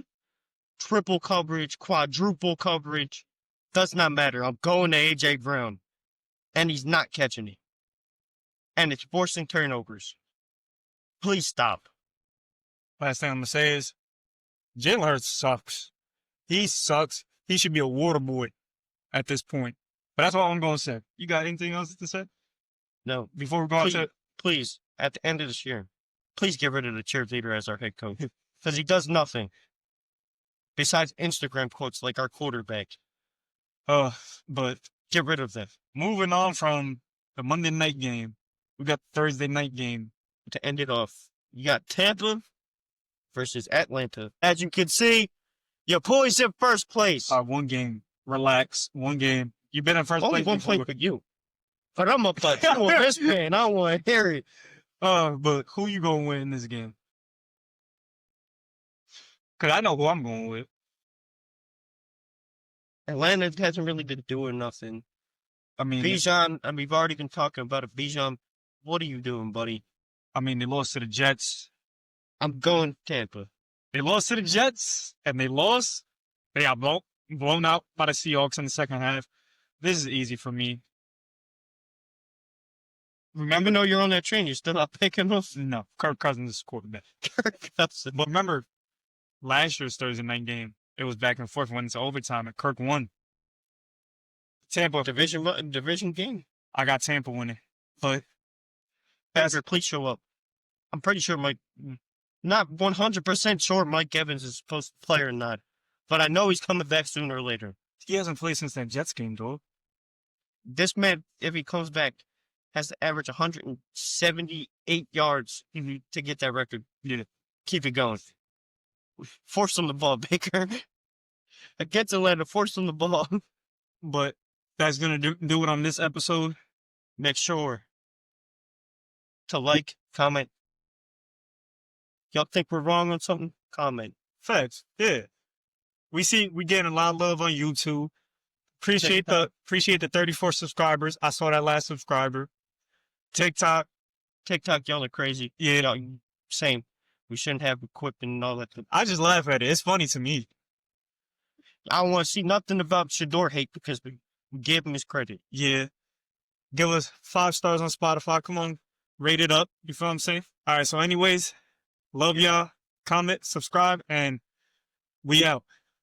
Triple coverage, quadruple coverage. Does not matter. I'm going to A.J. Brown. And he's not catching it. And it's forcing turnovers. Please stop. Last thing I'm going to say is, Jalen Hurts sucks. He sucks. He should be a water boy at this point. But that's all I'm going to say. You got anything else to say? No. Before we go on to... Please, at the end of this year, please get rid of the cheerleader as our head coach. Because he does nothing. Besides Instagram quotes like our quarterback. But get rid of that. Moving on from the Monday night game, we got the Thursday night game. To end it off, you got Tampa versus Atlanta. As you can see, your boys in first place. One game. Relax. One game. You've been in first Only place. One play for you. But I'm up by 2 on this man. I want to hear it. But who you going to win in this game? Because I know who I'm going with. Atlanta hasn't really been doing nothing. I mean, Bijan, we've already been talking about it. Bijan, what are you doing, buddy? I mean, they lost to the Jets. I'm going Tampa. They lost to the Jets, and they lost. They got blown out by the Seahawks in the second half. This is easy for me. Remember, though you're on that train, you're still not picking us? No, Kirk Cousins is quarterback. Kirk Cousins. But remember, last year's Thursday night game, it was back and forth, went into overtime, and Kirk won. Tampa. Division game. I got Tampa winning. But Packer, please show up. I'm pretty sure not 100% sure Mike Evans is supposed to play or not. But I know he's coming back sooner or later. He hasn't played since that Jets game, though. This man, if he comes back, has to average 178 yards to get that record. Yeah. Keep it going. Force him the ball, Baker. Against Atlanta, force him the ball. But that's going to do it on this episode. Make sure to like, comment. Y'all think we're wrong on something? Comment. Facts. Yeah. We getting a lot of love on YouTube. Appreciate the 34 subscribers. I saw that last subscriber. TikTok, y'all are crazy. Yeah. Y'all, same. We shouldn't have equipment and all that. I just laugh at it. It's funny to me. I don't want to see nothing about Shedeur hate because we gave him his credit. Yeah. Give us 5 stars on Spotify. Come on. Rate it up. You feel what I'm saying? All right. So anyways, love y'all. Comment, subscribe, and we out.